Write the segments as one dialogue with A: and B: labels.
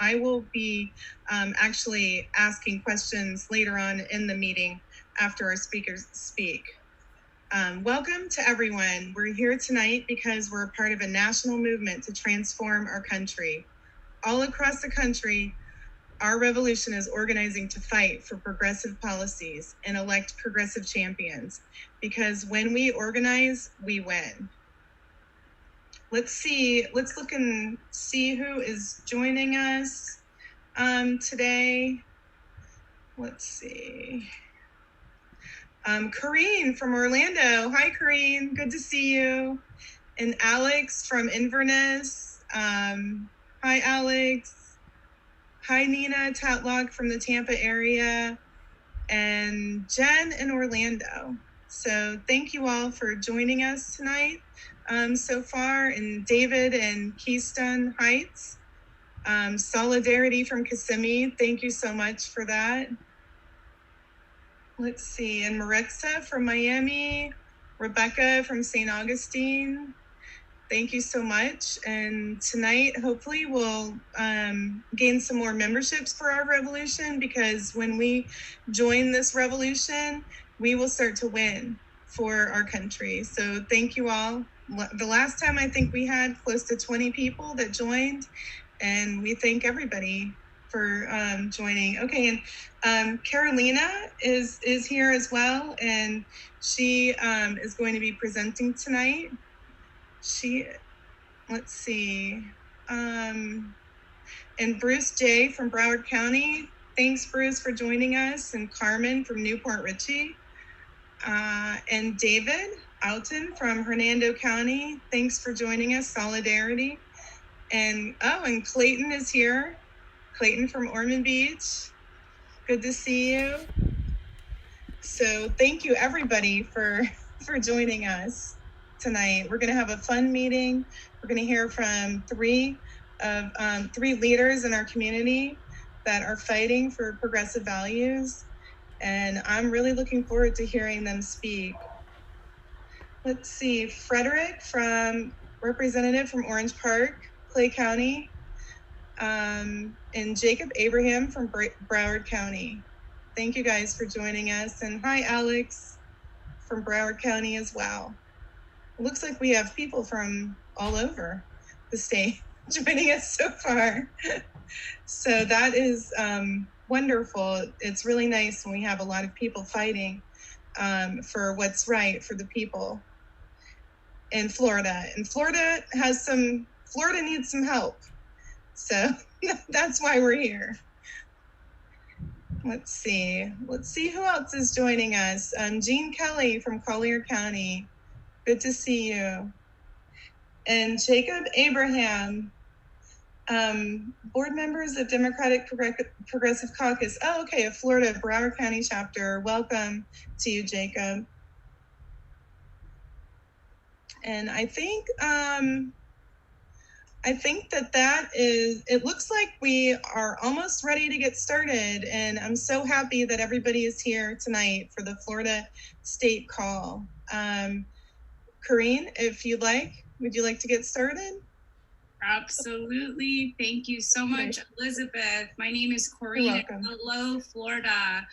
A: I will be actually asking questions later on in the meeting after our speakers speak. Welcome to everyone. We're here tonight because we're a part of a national movement to transform our country. All across the country, our revolution is organizing to fight for progressive policies and elect progressive champions, because when we organize, we win. Let's look and see who is joining us today. Let's see. Corrine from Orlando. Hi, Corrine. Good to see you. And Alex from Inverness. Hi, Alex. Hi, Nina Tatlock from the Tampa area. And Jen in Orlando. So thank you all for joining us tonight so far. And David in Keystone Heights. Solidarity from Kissimmee. Thank you so much for that. Let's see, and Maritza from Miami, Rebecca from St. Augustine. Thank you so much. And tonight, hopefully, we'll gain some more memberships for our revolution, because when we join this revolution, we will start to win for our country. So thank you all. The last time, I think we had close to 20 people that joined, and we thank everybody for joining. Okay, and Carolina is here as well, and she is going to be presenting tonight. Let's see, and Bruce J. from Broward County. Thanks, Bruce, for joining us. And Carmen from Newport Richey. And David Alton from Hernando County. Thanks for joining us, Solidarity. And Clayton is here. Clayton from Ormond Beach. Good to see you. So thank you, everybody, for joining us tonight. We're going to have a fun meeting. We're going to hear from three leaders in our community that are fighting for progressive values, and I'm really looking forward to hearing them speak. Let's see, Frederick, representative from Orange Park, Clay County, and Jacob Abraham from Broward County. Thank you guys for joining us. And hi, Alex from Broward County as well. It looks like we have people from all over the state joining us so far. So that is wonderful. It's really nice when we have a lot of people fighting for what's right for the people in Florida. And Florida needs some help. So that's why we're here. Let's see who else is joining us. Jean Kelly from Collier County. Good to see you. And Jacob Abraham, board members of Democratic Progressive Caucus. Oh, okay, a Florida Broward County chapter. Welcome to you, Jacob. And I think that is, it looks like we are almost ready to get started. And I'm so happy that everybody is here tonight for the Florida State Call. Corrine, if you'd like, would you like to get started?
B: Absolutely. Thank you so much, Elizabeth. My name is Corrine. Hello, Florida.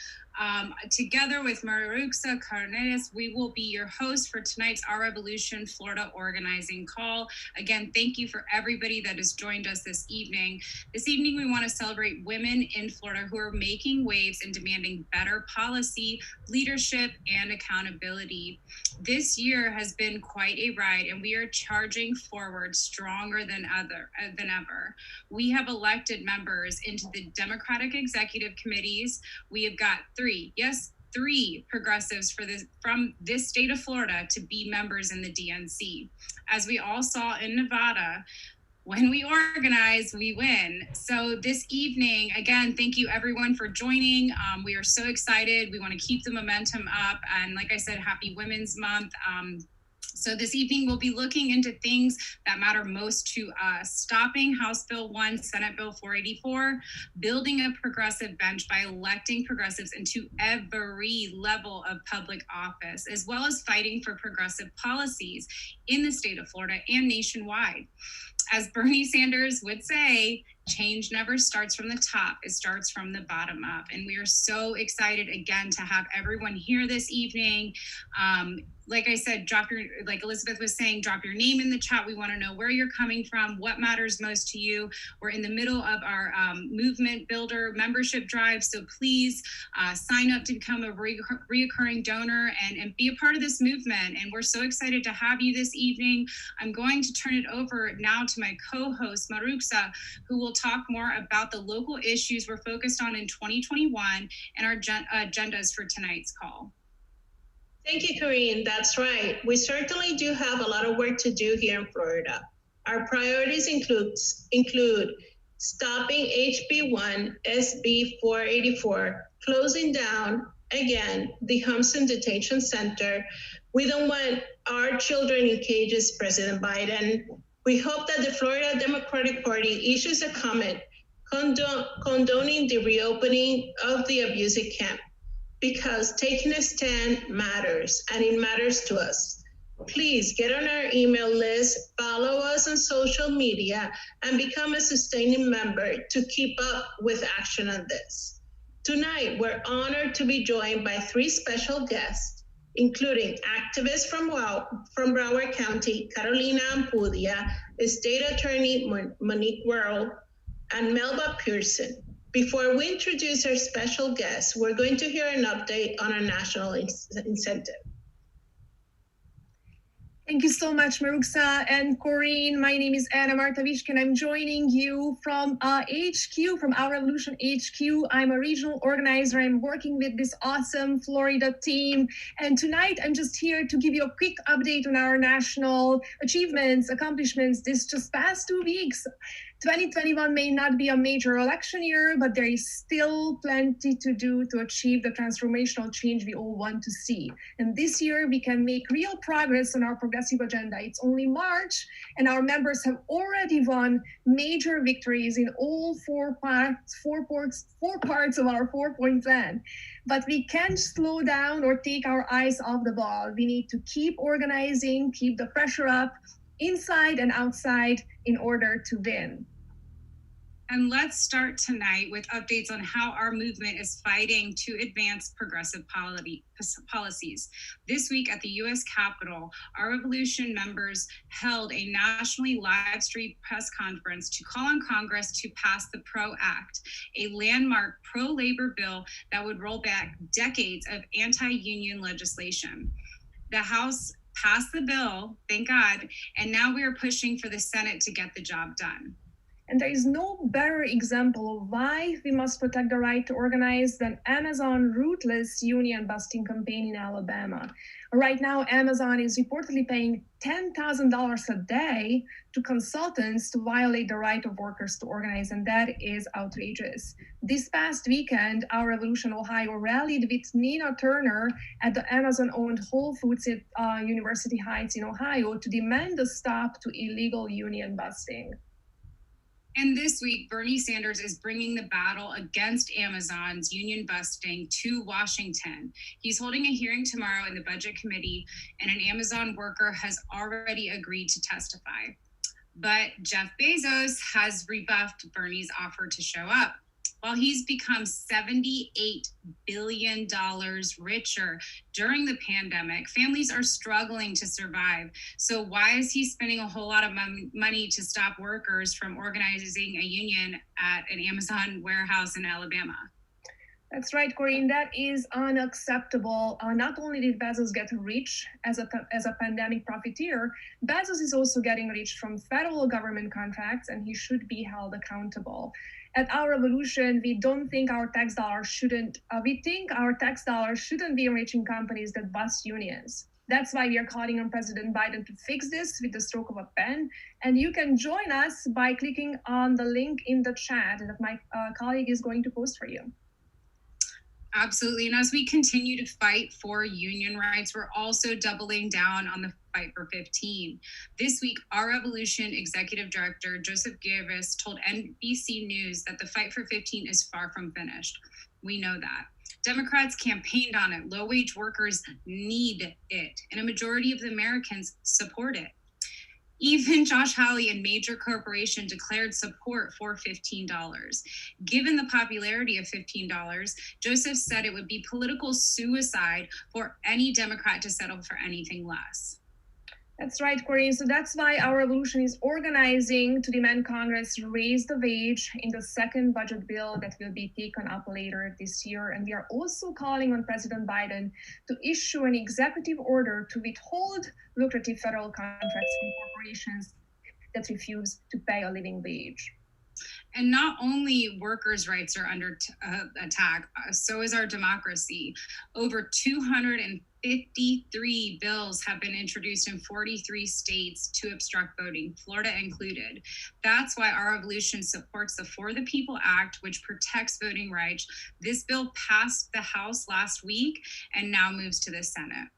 B: Together with Maruxa Carnedes, we will be your host for tonight's Our Revolution Florida Organizing Call. Again, thank you for everybody that has joined us this evening. This evening, we want to celebrate women in Florida who are making waves and demanding better policy, leadership, and accountability. This year has been quite a ride, and we are charging forward stronger than ever. We have elected members into the Democratic Executive Committees. We have got three progressives from this state of Florida to be members in the DNC. As we all saw in Nevada, when we organize, we win. So this evening, again, thank you everyone for joining. We are so excited. We want to keep the momentum up. And like I said, happy Women's Month. So this evening, we'll be looking into things that matter most to us: stopping House Bill 1, Senate Bill 484, building a progressive bench by electing progressives into every level of public office, as well as fighting for progressive policies in the state of Florida and nationwide. As Bernie Sanders would say, Change never starts from the top, it starts from the bottom up. And we are so excited again to have everyone here this evening. Like I said, like Elizabeth was saying, drop your name in the chat. We want to know where you're coming from, what matters most to you. We're in the middle of our movement builder membership drive, so please sign up to become a reoccurring donor and be a part of this movement. And we're so excited to have you this evening. I'm going to turn it over now to my co-host, Maruksa, who will talk more about the local issues we're focused on in 2021 and our agendas for tonight's call.
C: Thank you, Corinne. That's right. We certainly do have a lot of work to do here in Florida. Our priorities include stopping HB1 SB 484, closing down, again, the Humson Detention Center. We don't want our children in cages, President Biden. We hope that the Florida Democratic Party issues a comment condoning the reopening of the abusive camp, because taking a stand matters, and it matters to us. Please get on our email list, follow us on social media, and become a sustaining member to keep up with action on this. Tonight, we're honored to be joined by 3 special guests, including activists from Broward County, Carolina Ampudia, State Attorney Monique Worrell, and Melba Pearson. Before we introduce our special guests, we're going to hear an update on our national incentive.
D: Thank you so much, Maruksa and Corinne. My name is Anna Martavishk, and I'm joining you from HQ, from Our Revolution HQ. I'm a regional organizer. I'm working with this awesome Florida team. And tonight, I'm just here to give you a quick update on our national achievements, accomplishments this just past 2 weeks. 2021 may not be a major election year, but there is still plenty to do to achieve the transformational change we all want to see. And this year, we can make real progress on our progressive agenda. It's only March, and our members have already won major victories in all four parts of our 4-point plan. But we can't slow down or take our eyes off the ball. We need to keep organizing, keep the pressure up, inside and outside, in order to win.
B: And let's start tonight with updates on how our movement is fighting to advance progressive policies. This week at the U.S. Capitol, Our Revolution members held a nationally live-streamed press conference to call on Congress to pass the PRO Act, a landmark pro-labor bill that would roll back decades of anti-union legislation. The House passed the bill, thank God, and now we are pushing for the Senate to get the job done.
D: And there is no better example of why we must protect the right to organize than Amazon's ruthless union busting campaign in Alabama. Right now, Amazon is reportedly paying $10,000 a day to consultants to violate the right of workers to organize, and that is outrageous. This past weekend, Our Revolution Ohio rallied with Nina Turner at the Amazon-owned Whole Foods at University Heights in Ohio to demand a stop to illegal union busting.
B: And this week, Bernie Sanders is bringing the battle against Amazon's union busting to Washington. He's holding a hearing tomorrow in the Budget Committee, and an Amazon worker has already agreed to testify. But Jeff Bezos has rebuffed Bernie's offer to show up. While he's become $78 billion richer during the pandemic, families are struggling to survive. So why is he spending a whole lot of money to stop workers from organizing a union at an Amazon warehouse in Alabama?
D: That's right, Corinne. That is unacceptable. Not only did Bezos get rich as a pandemic profiteer, Bezos is also getting rich from federal government contracts, and he should be held accountable. At Our Revolution, we don't think our tax dollars shouldn't be enriching companies that bust unions. That's why we are calling on President Biden to fix this with the stroke of a pen. And you can join us by clicking on the link in the chat that my colleague is going to post for you.
B: Absolutely. And as we continue to fight for union rights, we're also doubling down on the fight for 15. This week, Our Revolution Executive Director Joseph Gavris told NBC News that the fight for 15 is far from finished. We know that. Democrats campaigned on it. Low-wage workers need it, and a majority of the Americans support it. Even Josh Hawley, a major corporation, declared support for $15. Given the popularity of $15, Joseph said it would be political suicide for any Democrat to settle for anything less.
D: That's right, Corinne. So that's why our revolution is organizing to demand Congress raise the wage in the second budget bill that will be taken up later this year. And we are also calling on President Biden to issue an executive order to withhold lucrative federal contracts from corporations that refuse to pay a living wage.
B: And not only workers' rights are under attack, so is our democracy. Over 253 bills have been introduced in 43 states to obstruct voting, Florida included. That's why our revolution supports the For the People Act, which protects voting rights. This bill passed the House last week and now moves to the Senate.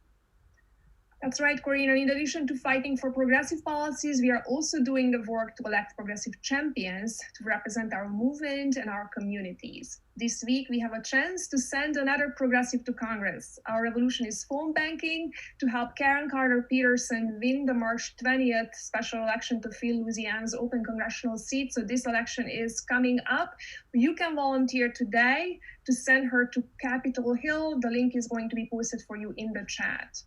D: That's right, Corinne. And in addition to fighting for progressive policies, we are also doing the work to elect progressive champions to represent our movement and our communities. This week, we have a chance to send another progressive to Congress. Our revolution is phone banking to help Karen Carter Peterson win the March 20th special election to fill Louisiana's open congressional seat. So this election is coming up. You can volunteer today to send her to Capitol Hill. The link is going to be posted for you in the chat.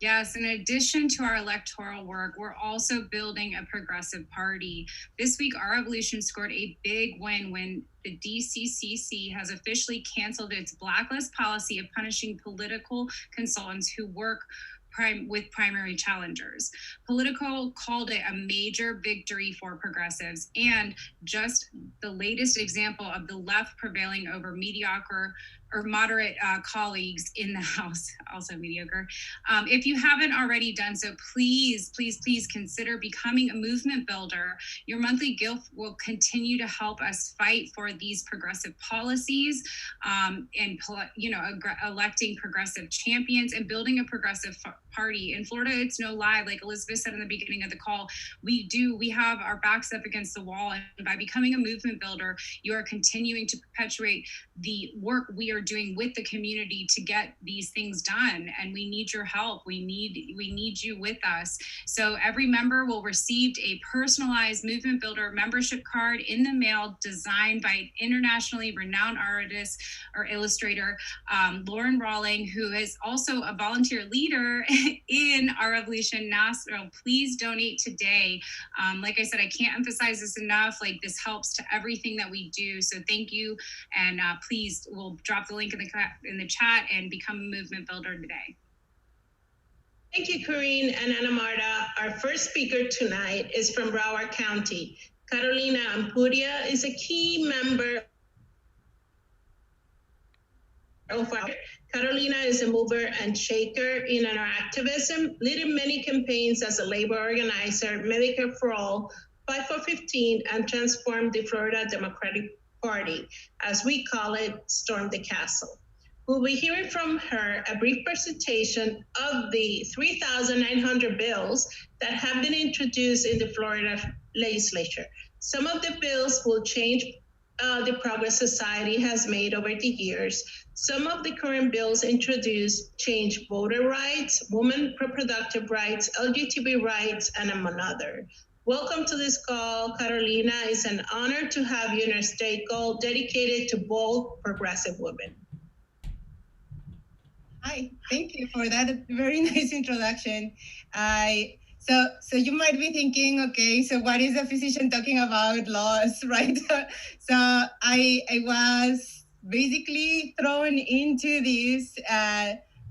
B: Yes, in addition to our electoral work, we're also building a progressive party. This week, our revolution scored a big win when the DCCC has officially canceled its blacklist policy of punishing political consultants who work with primary challengers. Politico called it a major victory for progressives and just the latest example of the left prevailing over mediocre or moderate colleagues in the House, also mediocre. If you haven't already done so, please, please, please consider becoming a movement builder. Your monthly gift will continue to help us fight for these progressive policies and electing progressive champions and building a progressive party. In Florida, it's no lie, like Elizabeth said in the beginning of the call, we have our backs up against the wall. And by becoming a movement builder, you are continuing to perpetuate the work we are doing with the community to get these things done. And we need your help. We need you with us. So every member will receive a personalized movement builder membership card in the mail designed by an internationally renowned artist or illustrator, Lauren Rawling, who is also a volunteer leader in our Revolution National. Please donate today. Like I said, I can't emphasize this enough. Like, this helps to everything that we do. So thank you. And please, we'll drop the link in the chat and become a movement builder today.
C: Thank you, Corinne and Ana Marta. Our first speaker tonight is from Broward County. Carolina Ampuria is a key member of our Carolina is a mover and shaker in our activism, leading many campaigns as a labor organizer, Medicare for All, 5 for 15, and transform the Florida Democratic Party, as we call it, Storm the Castle. We'll be hearing from her a brief presentation of the 3,900 bills that have been introduced in the Florida legislature. Some of the bills will change the progress society has made over the years. Some of the current bills introduced change voter rights, women reproductive rights, LGBT rights, and among others. Welcome to this call, Carolina. It's an honor to have you in our state call dedicated to bold, progressive women.
E: Hi, thank you for that very nice introduction. So you might be thinking, okay, so what is a physician talking about laws, right? So I was basically thrown into this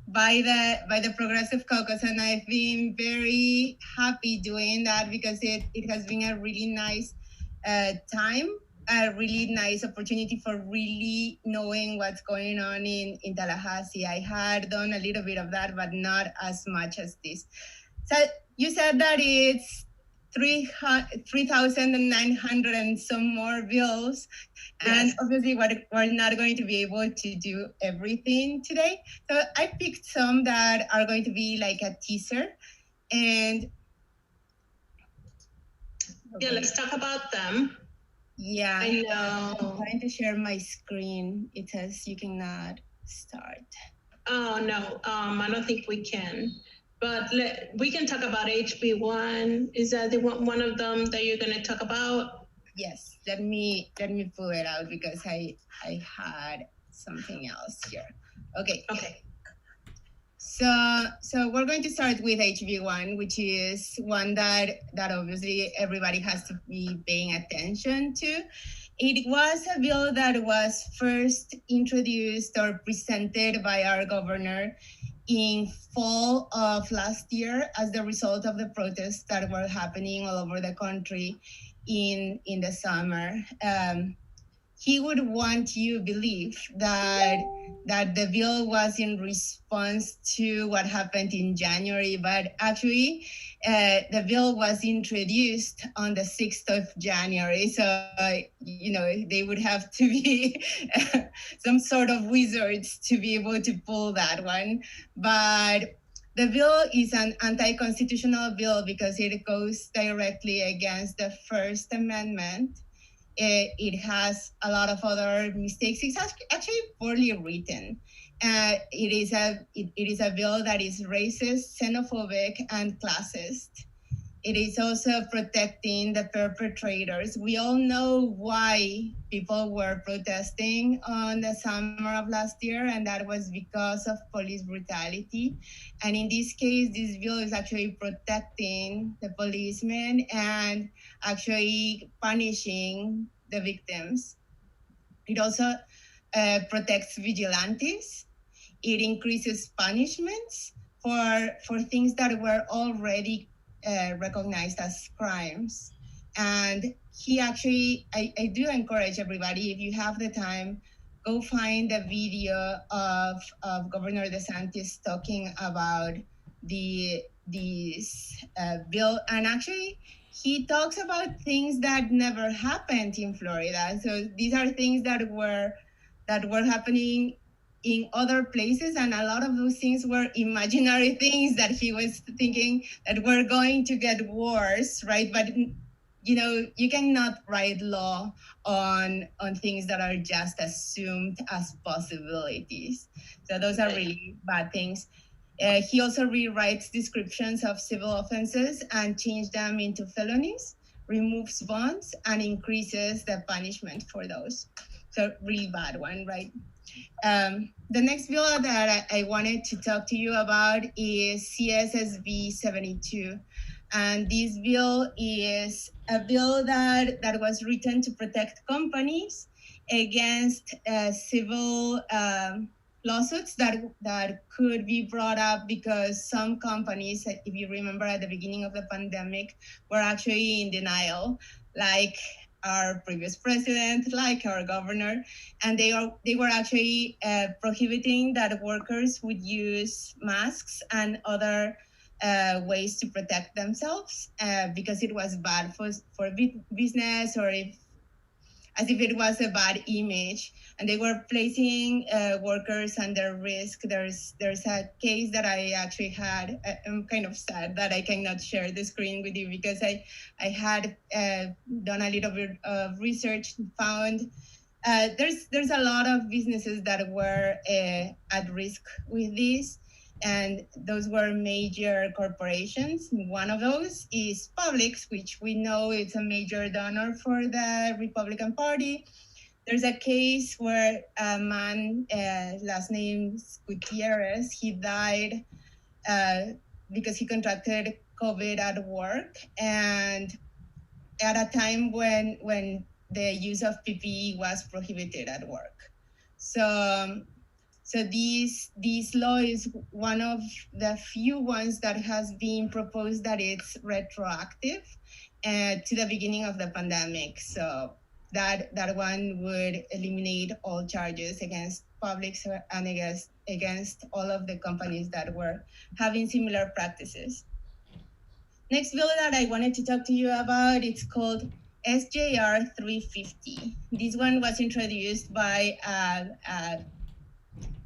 E: by the Progressive Caucus, and I've been very happy doing that because it has been a really nice time, a really nice opportunity for really knowing what's going on in Tallahassee. I had done a little bit of that, but not as much as this. So you said that it's 3,900 and some more bills. And yes, obviously we're not going to be able to do everything today. So I picked some that are going to be like a teaser. And
C: yeah, let's talk about them.
E: Yeah,
C: I know.
E: I'm trying to share my screen. It says you cannot start.
C: Oh, no, I don't think we can. But we can talk about HB1. Is that one of them that you're going to talk about?
E: Yes, let me pull it out because I had something else here. Okay. So we're going to start with HB1, which is one that obviously everybody has to be paying attention to. It was a bill that was first introduced or presented by our governor in fall of last year as the result of the protests that were happening all over the country in the summer. He would want you to believe that the bill was in response to what happened in January, but actually the bill was introduced on the 6th of January. So, they would have to be some sort of wizards to be able to pull that one. But the bill is an anti-constitutional bill because it goes directly against the First Amendment. It has a lot of other mistakes. It's actually poorly written. It is a bill that is racist, xenophobic, and classist. It is also protecting the perpetrators. We all know why people were protesting on the summer of last year, and that was because of police brutality. And in this case, this bill is actually protecting the policemen and actually punishing the victims. It also protects vigilantes. It increases punishments for things that were already recognized as crimes. And he actually, I do encourage everybody, if you have the time, go find the video of Governor DeSantis talking about this bill. And actually, he talks about things that never happened in Florida. So these are things that were happening in other places, and a lot of those things were imaginary things that he was thinking that were going to get worse, right? But you cannot write law on things that are just assumed as possibilities. So those are really bad things. He also rewrites descriptions of civil offenses and changes them into felonies, removes bonds, and increases the punishment for those. So really bad one, right? The next bill that I wanted to talk to you about is CSSB 72. And this bill is a bill that was written to protect companies against civil lawsuits that could be brought up because some companies, if you remember at the beginning of the pandemic, were actually in denial, like our previous president, like our governor, and they were actually prohibiting that workers would use masks and other ways to protect themselves because it was bad for business, or as if it was a bad image, and they were placing workers under risk. There's a case that I actually had. I'm kind of sad that I cannot share the screen with you because I had done a little bit of research and found there's a lot of businesses that were at risk with this, and those were major corporations. One of those is Publix, which we know it's a major donor for the Republican Party. There's a case where a man, last name Gutierrez, he died because he contracted COVID at work, and at a time when the use of PPE was prohibited at work. So this law is one of the few ones that has been proposed that it's retroactive to the beginning of the pandemic. So that one would eliminate all charges against Publix and against all of the companies that were having similar practices. Next bill that I wanted to talk to you about, it's called SJR 350. This one was introduced by a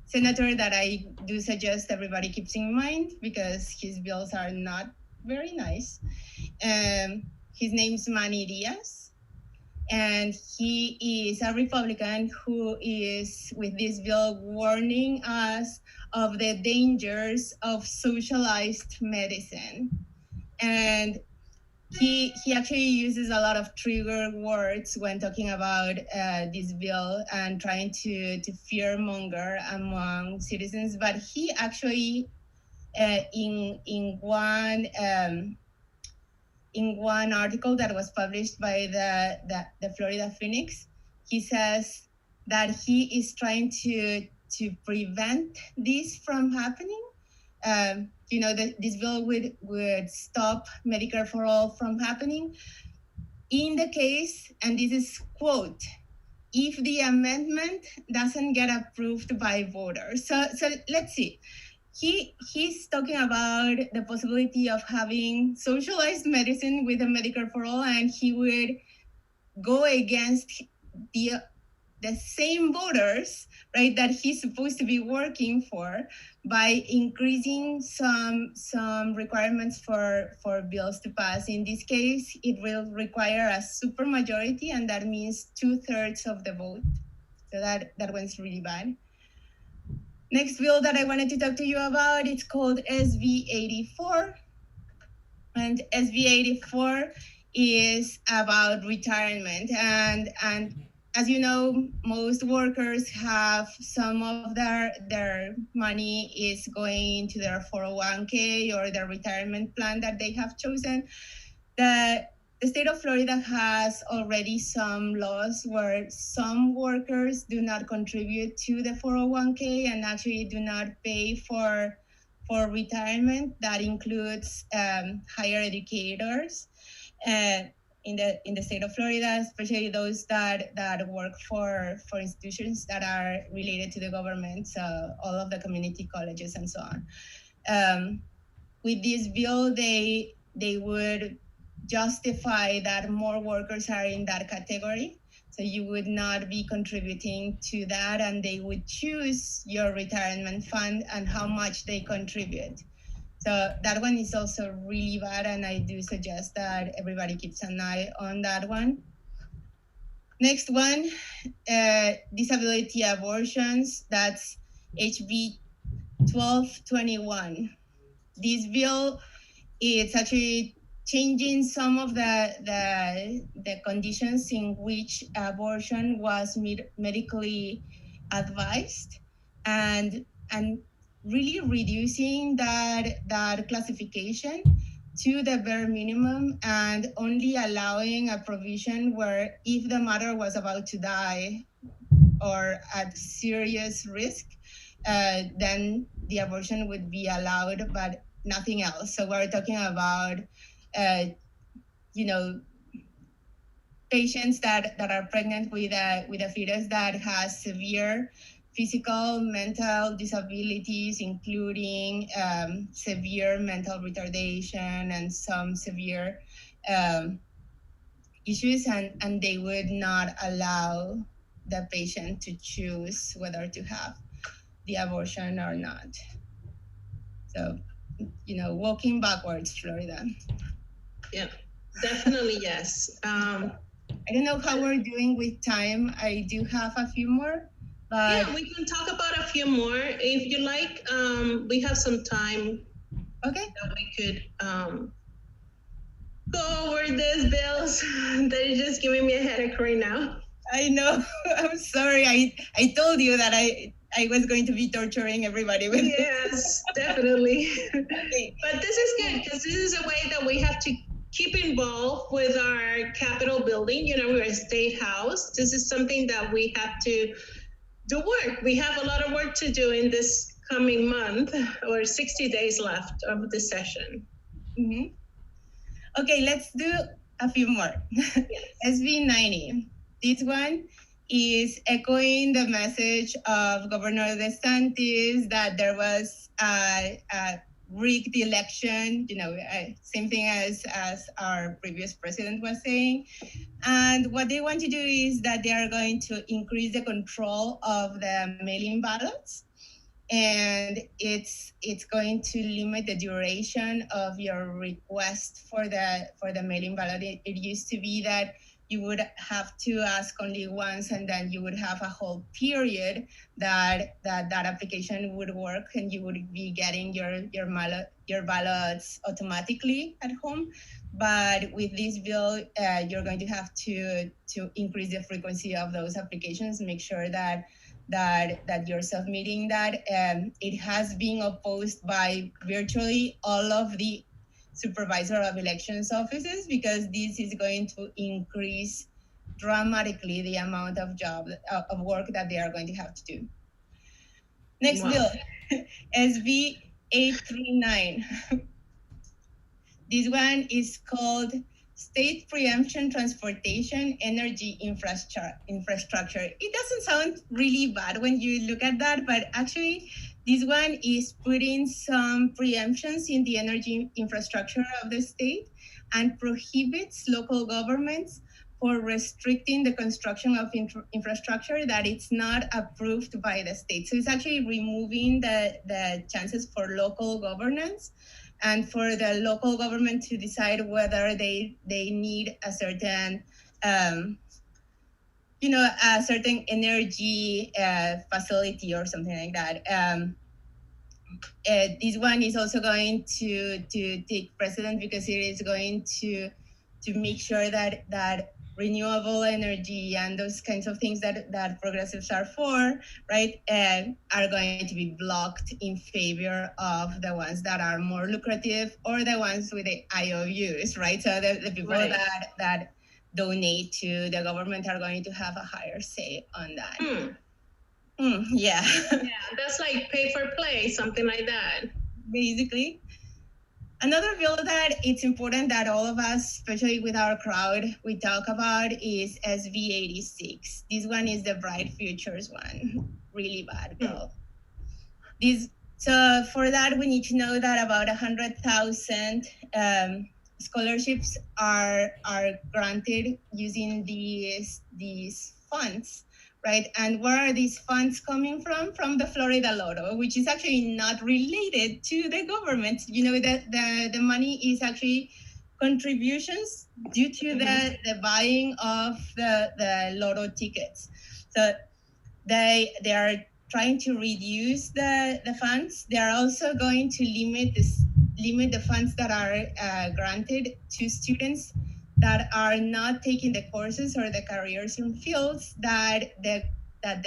E: senator that I do suggest everybody keeps in mind because his bills are not very nice. His name's Manny Diaz. And he is a Republican who is, with this bill, warning us of the dangers of socialized medicine. And he actually uses a lot of trigger words when talking about this bill and trying to fear monger among citizens. But he actually, in one article that was published by the Florida Phoenix, he says that he is trying to prevent this from happening. This bill would stop Medicare for all from happening in the case, and this is quote, if the amendment doesn't get approved by voters. So let's see. He's talking about the possibility of having socialized medicine with a Medicare for all, and he would go against the same voters, right, that he's supposed to be working for, by increasing some requirements for bills to pass. In this case, it will require a supermajority, and that means 2/3 of the vote. So that one's really bad. Next bill that I wanted to talk to you about, it's called SB 84. And SB 84 is about retirement. And as you know, most workers have some of their money is going into their 401k or their retirement plan that they have chosen. The state of Florida has already some laws where some workers do not contribute to the 401k and actually do not pay for retirement. That includes higher educators in the state of Florida, especially those that work for institutions that are related to the government, so all of the community colleges and so on. With this bill, they would justify that more workers are in that category. So you would not be contributing to that, and they would choose your retirement fund and how much they contribute. So that one is also really bad, and I do suggest that everybody keeps an eye on that one. Next one, disability abortions. That's HB 1221. This bill, it's actually changing some of the conditions in which abortion was medically advised, and really reducing that classification to the bare minimum, and only allowing a provision where if the mother was about to die or at serious risk, then the abortion would be allowed, but nothing else. So we're talking about, patients that are pregnant with a fetus that has severe physical, mental disabilities, including severe mental retardation and some severe issues, and they would not allow the patient to choose whether to have the abortion or not. So, walking backwards, Florida.
C: Yeah, definitely yes.
E: I don't know how we're doing with time. I do have a few more. But
C: yeah, we can talk about a few more if you like. We have some time.
E: Okay.
C: That we could go over these bills. They're just giving me a headache right now.
E: I know. I'm sorry. I told you that I was going to be torturing everybody with
C: yes, definitely. Okay. But this is good because this is a way that we have to keep involved with our Capitol building. We're a state house. This is something that we have to do work. We have a lot of work to do in this coming month, or 60 days left of the session.
E: Mm-hmm. Okay, let's do a few more. Yes. SB 90. This one is echoing the message of Governor DeSantis that there was a rigged election, same thing as our previous president was saying. And what they want to do is that they are going to increase the control of the mail-in ballots. And it's going to limit the duration of your request for the mail-in ballot. It used to be that you would have to ask only once, and then you would have a whole period that application would work, and you would be getting your ballots automatically at home. But with this bill, you're going to have to increase the frequency of those applications, make sure that you're submitting that. It has been opposed by virtually all of the supervisor of elections offices, because this is going to increase dramatically the amount of work that they are going to have to do. Next bill, SB 839. This one is called State Preemption Transportation Energy Infrastructure. It doesn't sound really bad when you look at that, but actually this one is putting some preemptions in the energy infrastructure of the state and prohibits local governments for restricting the construction of infrastructure that it's not approved by the state. So it's actually removing the chances for local governance and for the local government to decide whether they need a certain a certain energy facility or something like that. This one is also going to take precedent, because it is going to make sure that renewable energy and those kinds of things that progressives are for, right, are going to be blocked in favor of the ones that are more lucrative, or the ones with the IOUs, right? So the people that donate to the government are going to have a higher say on that. Yeah.
C: Yeah, that's like pay for play, something like that.
E: Basically. Another bill that it's important that all of us, especially with our crowd, we talk about is SB 86. This one is the Bright Futures one. Really bad bill. So for that, we need to know that about 100,000 scholarships are granted using these funds, right? And where are these funds coming from? From the Florida Lotto, which is actually not related to the government. You know, the money is actually contributions due to the buying of the Lotto tickets. So they are trying to reduce the funds. They are also going to limit the funds that are granted to students that are not taking the courses or the careers in fields that the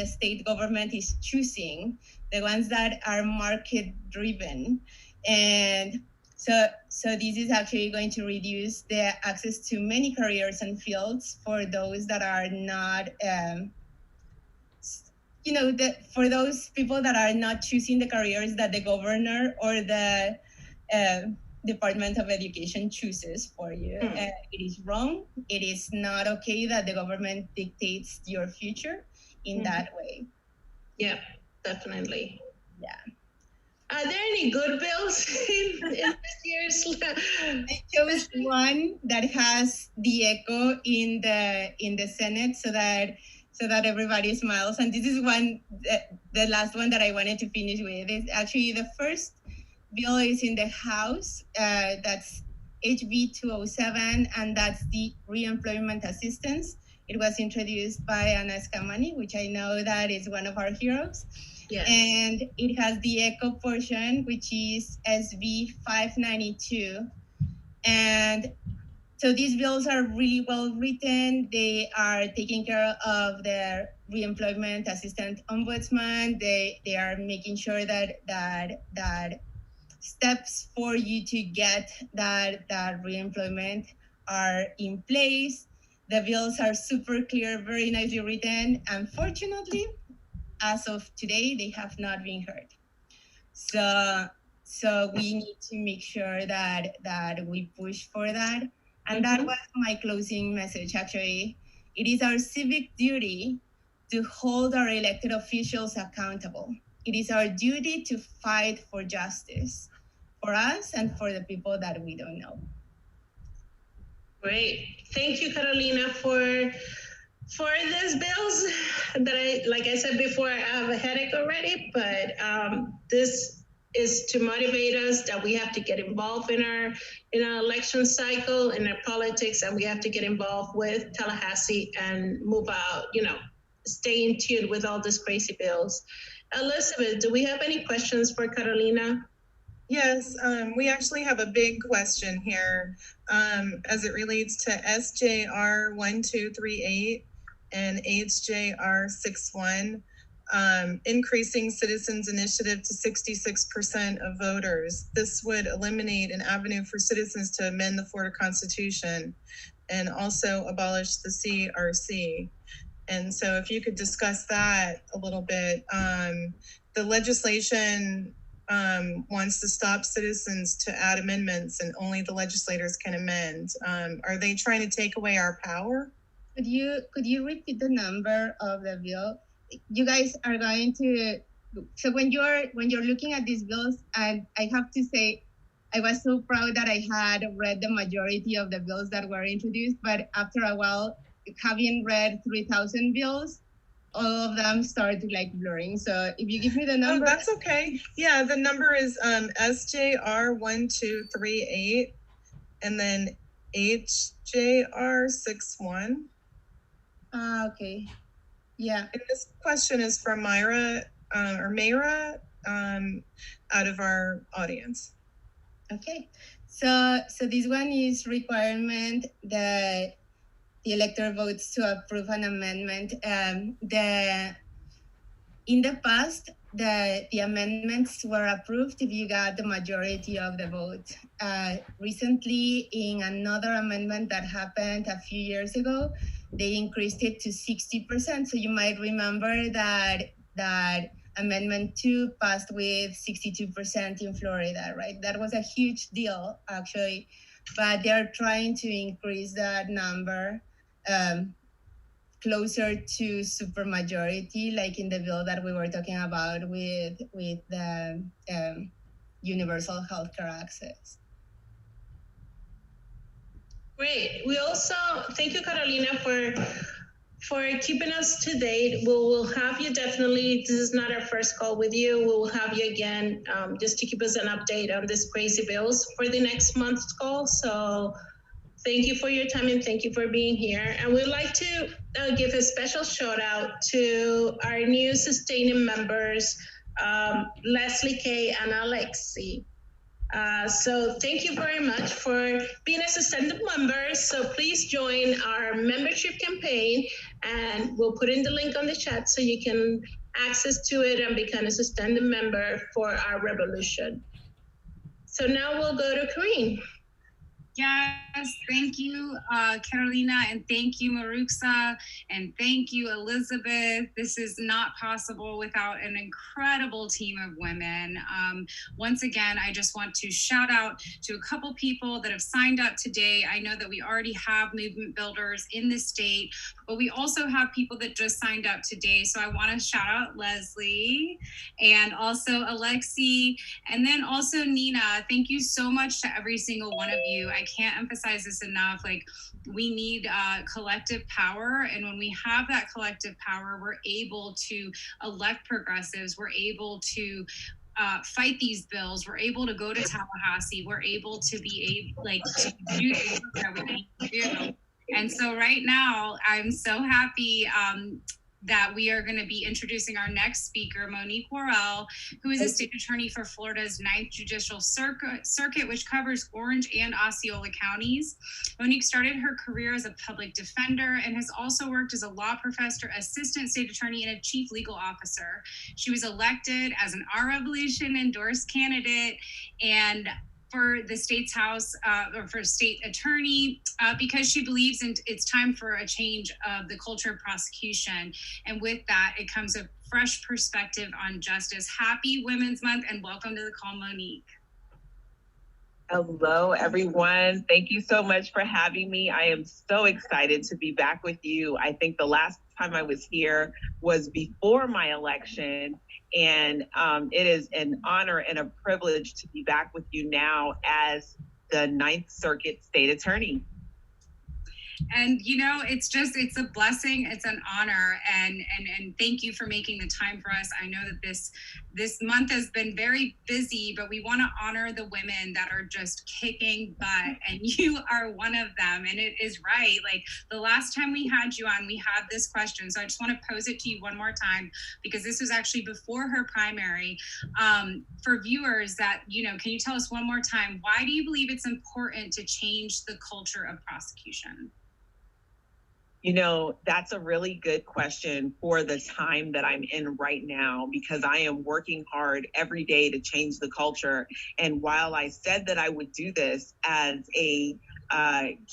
E: state government is choosing, the ones that are market driven. And so this is actually going to reduce the access to many careers and fields for those that are not, for those people that are not choosing the careers that the governor or the Department of Education chooses for you. It is wrong. It is not okay that the government dictates your future in that way.
C: Yeah, definitely.
E: Yeah.
C: Are there any good bills in this year's?
E: I chose one that has the echo in the Senate, so that everybody smiles. And this is one, the last one that I wanted to finish with. Is actually the first bill is in the House. That's HB 207, and that's the reemployment assistance. It was introduced by Ana Escamani, which I know that is one of our heroes. Yes. And it has the ECHO portion, which is SB 592. And so these bills are really well written. They are taking care of the reemployment assistant ombudsman. They are making sure that steps for you to get that reemployment are in place. The bills are super clear, very nicely written. Unfortunately, as of today, they have not been heard. So we need to make sure that we push for that. And that was my closing message, actually. It is our civic duty to hold our elected officials accountable. It is our duty to fight for justice for us and for the people that we don't know.
C: Great. Thank you, Carolina, for these bills that like I said before, I have a headache already, but this is to motivate us that we have to get involved in our election cycle, in our politics, and we have to get involved with Tallahassee and move out, stay in tune with all these crazy bills. Elizabeth, do we have any questions for Carolina?
A: Yes, we actually have a big question here as it relates to SJR 1238 and HJR 61, increasing citizens' initiative to 66% of voters. This would eliminate an avenue for citizens to amend the Florida Constitution and also abolish the CRC. And so if you could discuss that a little bit, the legislation wants to stop citizens to add amendments and only the legislators can amend. Are they trying to take away our power?
E: Could you repeat the number of the bill? You guys are going to, so when you're looking at these bills, and I have to say, I was so proud that I had read the majority of the bills that were introduced, but after a while, having read 3,000 bills, all of them started like blurring. So if you give me the number.
A: Oh, that's okay. Yeah, the number is SJR 1238 and then HJR 61.
E: Okay. Yeah.
A: And this question is from Mayra out of our audience.
E: Okay. So this one is requirement that the elector votes to approve an amendment. In the past, the amendments were approved if you got the majority of the vote. Recently, in another amendment that happened a few years ago, they increased it to 60%. So you might remember that Amendment 2 passed with 62% in Florida, right? That was a huge deal, actually. But they're trying to increase that number closer to supermajority, like in the bill that we were talking about with the universal healthcare access.
C: Great. We also thank you, Carolina, for keeping us to date. We'll have you definitely. This is not our first call with you. We will have you again just to keep us an update on these crazy bills for the next month's call. So thank you for your time and thank you for being here. And we'd like to give a special shout out to our new sustaining members, Leslie K. and Alexi. So thank you very much for being a sustaining member. So please join our membership campaign, and we'll put in the link on the chat so you can access to it and become a sustaining member for our revolution. So now we'll go to Corinne.
B: Yes, thank you, Carolina, and thank you, Maruxa, and thank you, Elizabeth. This is not possible without an incredible team of women. Once again, I just want to shout out to a couple people that have signed up today. I know that we already have movement builders in the state, but we also have people that just signed up today. So I want to shout out Leslie and also Alexi, and then also Nina. Thank you so much to every single one of you. I can't emphasize this enough. Like, we need collective power, and when we have that collective power, we're able to elect progressives. We're able to fight these bills. We're able to go to Tallahassee. We're able to be able, to do the work that we need to do. And so right now, I'm so happy that we are going to be introducing our next speaker, Monique Worrell, who is a state attorney for Florida's 9th Judicial Circuit, which covers Orange and Osceola counties. Monique started her career as a public defender and has also worked as a law professor, assistant state attorney, and a chief legal officer. She was elected as an Our Revolution endorsed candidate and for the state's house or for state attorney because she believes it's time for a change of the culture of prosecution. And with that, it comes a fresh perspective on justice. Happy Women's Month and welcome to the call, Monique.
F: Hello, everyone. Thank you so much for having me. I am so excited to be back with you. I think the last time I was here was before my election. And it is an honor and a privilege to be back with you now as the 9th Circuit State Attorney.
B: And it's a blessing, it's an honor, and thank you for making the time for us. I know that this month has been very busy, but we want to honor the women that are just kicking butt, and you are one of them. And it is right. Like the last time we had you on, we had this question, so I just want to pose it to you one more time, because this was actually before her primary. For viewers that, can you tell us one more time, why do you believe it's important to change the culture of prosecution?
F: That's a really good question for the time that I'm in right now, because I am working hard every day to change the culture. And while I said that I would do this as a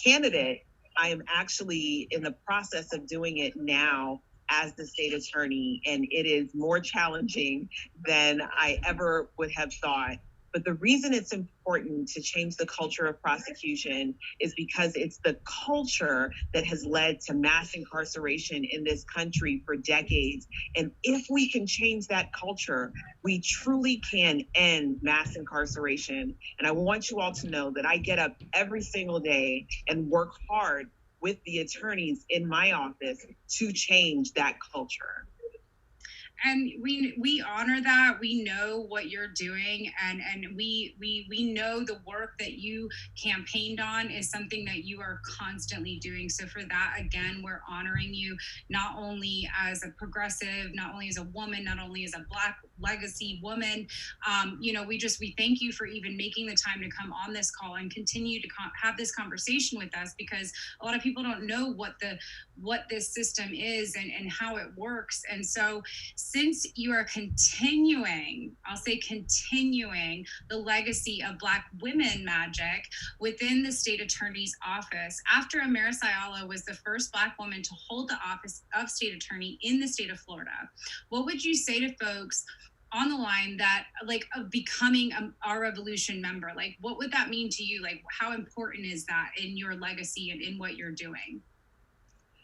F: candidate, I am actually in the process of doing it now as the state attorney, and it is more challenging than I ever would have thought. But the reason it's important to change the culture of prosecution is because it's the culture that has led to mass incarceration in this country for decades. And if we can change that culture, we truly can end mass incarceration. And I want you all to know that I get up every single day and work hard with the attorneys in my office to change that culture.
B: And we honor that. We know what you're doing, and we know the work that you campaigned on is something that you are constantly doing. So for that, again, we're honoring you, not only as a progressive, not only as a woman, not only as a Black legacy woman. We thank you for even making the time to come on this call and continue to have this conversation with us, because a lot of people don't know what this system is and how it works. And so since you are continuing the legacy of Black women magic within the state attorney's office, after Amirah Sequeira was the first Black woman to hold the office of state attorney in the state of Florida, what would you say to folks on the line that of becoming Our Revolution member? Like, what would that mean to you? Like, how important is that in your legacy and in what you're doing?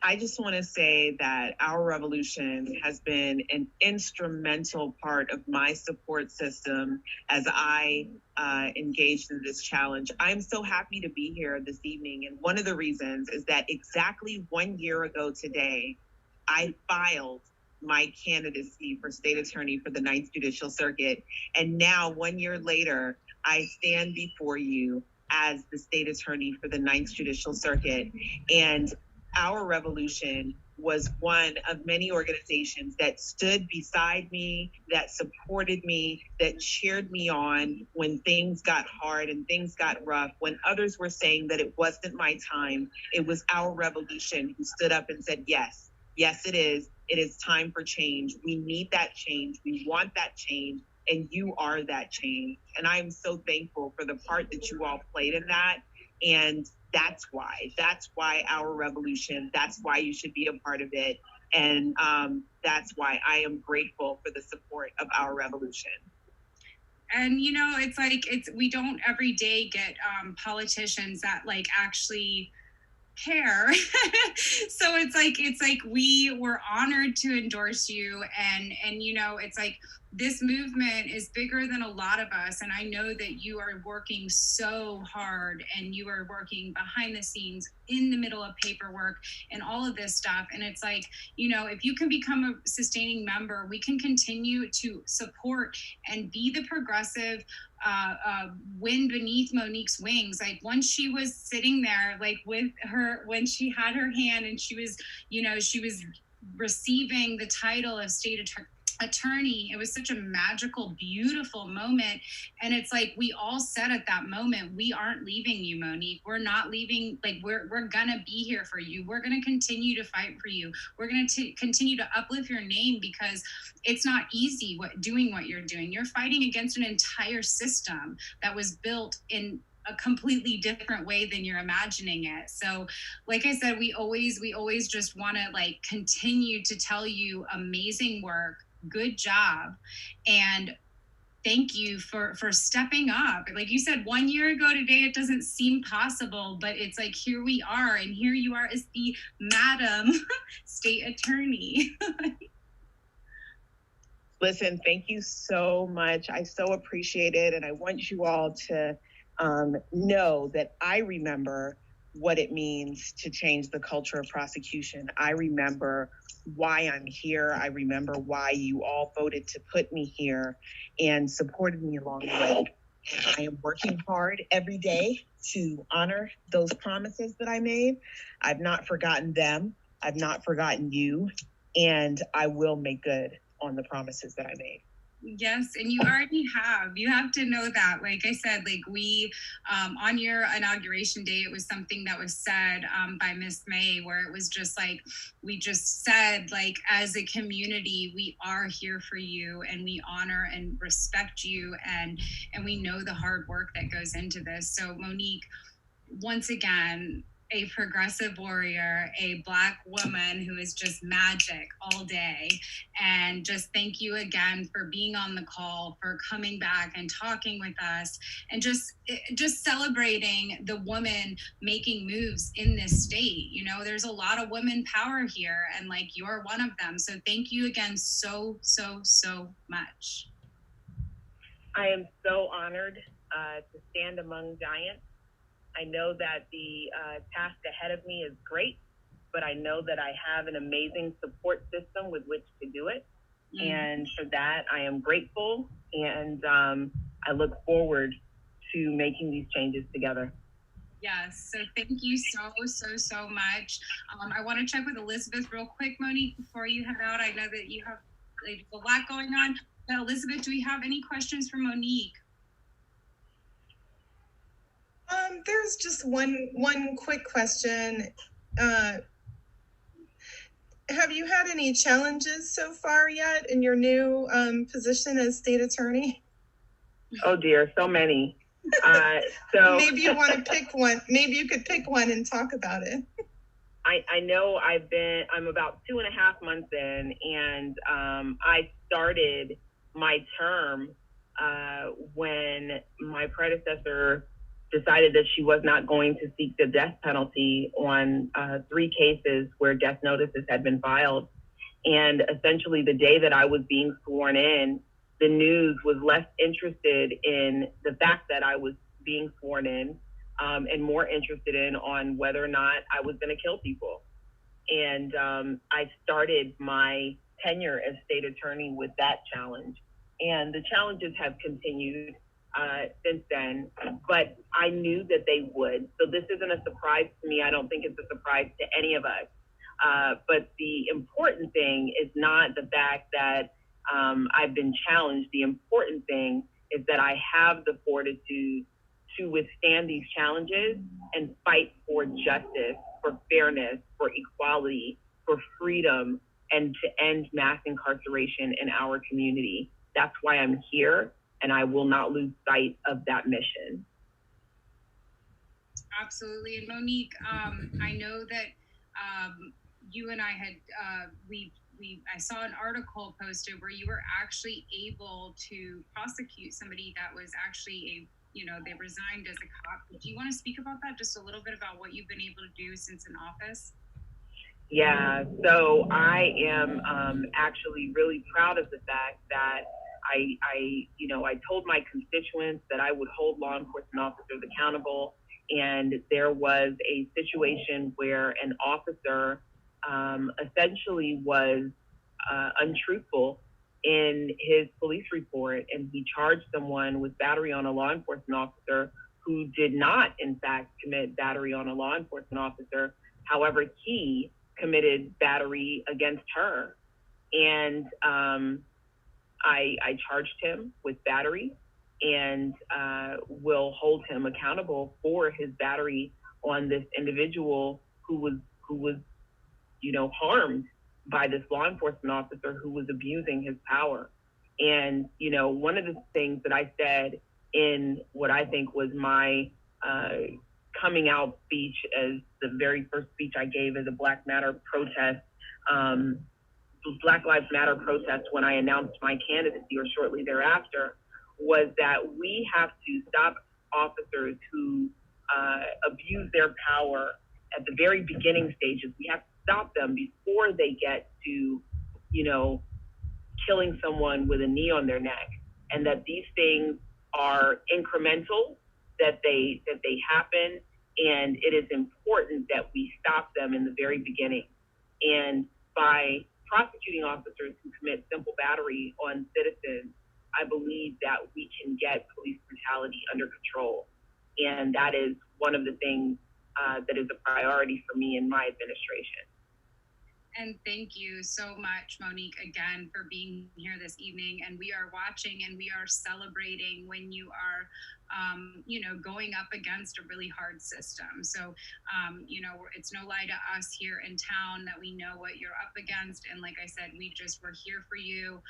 F: I just want to say that Our Revolution has been an instrumental part of my support system as I engaged in this challenge. I'm so happy to be here this evening. And one of the reasons is that exactly 1 year ago today, I filed my candidacy for state attorney for the 9th Judicial Circuit. And now 1 year later, I stand before you as the state attorney for the 9th Judicial Circuit. And Our Revolution was one of many organizations that stood beside me, that supported me, that cheered me on when things got hard and things got rough. When others were saying that it wasn't my time, it was Our Revolution who stood up and said, yes, it is. It is time for change. We need that change. We want that change. And you are that change. And I am so thankful for the part that you all played in that. And that's why Our Revolution, that's why you should be a part of it. And that's why I am grateful for the support of Our Revolution.
B: And, we don't every day get politicians that actually care. So it's like we were honored to endorse you, and it's like this movement is bigger than a lot of us, and I know that you are working so hard, and you are working behind the scenes in the middle of paperwork and all of this stuff. And it's like, if you can become a sustaining member, we can continue to support and be the progressive wind beneath Monique's wings. Like, once she was sitting there, with her, when she had her hand and she was receiving the title of state attorney, it was such a magical, beautiful moment. And it's like, we all said at that moment, we aren't leaving you, Monique. We're not leaving. We're gonna be here for you. We're gonna continue to fight for you. We're gonna continue to uplift your name, because it's not easy doing what you're doing. You're fighting against an entire system that was built in a completely different way than you're imagining it. So like I said, we always just want to continue to tell you amazing work, good job, and thank you for stepping up. Like you said, 1 year ago today, it doesn't seem possible, but it's like, here we are, and here you are as the Madam State Attorney.
F: Listen, thank you so much. I so appreciate it. And I want you all to know that I remember what it means to change the culture of prosecution. I remember why I'm here. I remember why you all voted to put me here and supported me along the way. I am working hard every day to honor those promises that I made. I've not forgotten them. I've not forgotten you. And I will make good on the promises that I made.
B: Yes, and you already have. You have to know that. Like I said, like we, on your inauguration day, it was something that was said by Miss May, where it was just like, we just said, like, as a community, we are here for you, and we honor and respect you, and we know the hard work that goes into this. So Monique, once again, a progressive warrior, a Black woman who is just magic all day. And just thank you again for being on the call, for coming back and talking with us, and just celebrating the woman making moves in this state. You know, there's a lot of women power here, and like you're one of them. So thank you again so much.
F: I am so honored to stand among giants. I know that the task ahead of me is great, but I know that I have an amazing support system with which to do it. Mm-hmm. And for that, I am grateful, and I look forward to making these changes together.
B: Yes, so thank you so much. I want to check with Elizabeth real quick, Monique, before you head out. I know that you have like, a lot going on. But Elizabeth, do we have any questions for Monique?
A: There's just one quick question. Have you had any challenges so far yet in your new position as state attorney?
F: Oh dear, so many. So
A: maybe you want to pick one. Maybe you could pick one and talk about it.
F: I know I'm about 2.5 months in, and I started my term when my predecessor decided that she was not going to seek the death penalty on 3 cases where death notices had been filed. And essentially the day that I was being sworn in, the news was less interested in the fact that I was being sworn in and more interested in on whether or not I was going to kill people. And I started my tenure as state attorney with that challenge. And the challenges have continued since then, but I knew that they would. So this isn't a surprise to me. I don't think it's a surprise to any of us. But the important thing is not the fact that I've been challenged. The important thing is that I have the fortitude to withstand these challenges and fight for justice, for fairness, for equality, for freedom, and to end mass incarceration in our community. That's why I'm here, and I will not lose sight of that mission.
B: Absolutely. And Monique, I know that you and I had, I saw an article posted where you were actually able to prosecute somebody that was actually they resigned as a cop. Do you want to speak about that? Just a little bit about what you've been able to do since in office?
F: Yeah, so I am actually really proud of the fact that I told my constituents that I would hold law enforcement officers accountable, and there was a situation where an officer essentially was untruthful in his police report, and he charged someone with battery on a law enforcement officer who did not, in fact, commit battery on a law enforcement officer. However, he committed battery against her, and I charged him with battery and will hold him accountable for his battery on this individual who was harmed by this law enforcement officer who was abusing his power. And one of the things that I said in what I think was my coming out speech, as the very first speech I gave as a Black Lives Matter protest when I announced my candidacy or shortly thereafter, was that we have to stop officers who abuse their power at the very beginning stages. We have to stop them before they get to, killing someone with a knee on their neck, and that these things are incremental, that they happen And it is important that we stop them in the very beginning. And by prosecuting officers who commit simple battery on citizens, I believe that we can get police brutality under control. And that is one of the things that is a priority for me in my administration.
B: And thank you so much, Monique, again, for being here this evening. And we are watching and we are celebrating when you are, going up against a really hard system. So, it's no lie to us here in town that we know what you're up against. And like I said, we're here for you.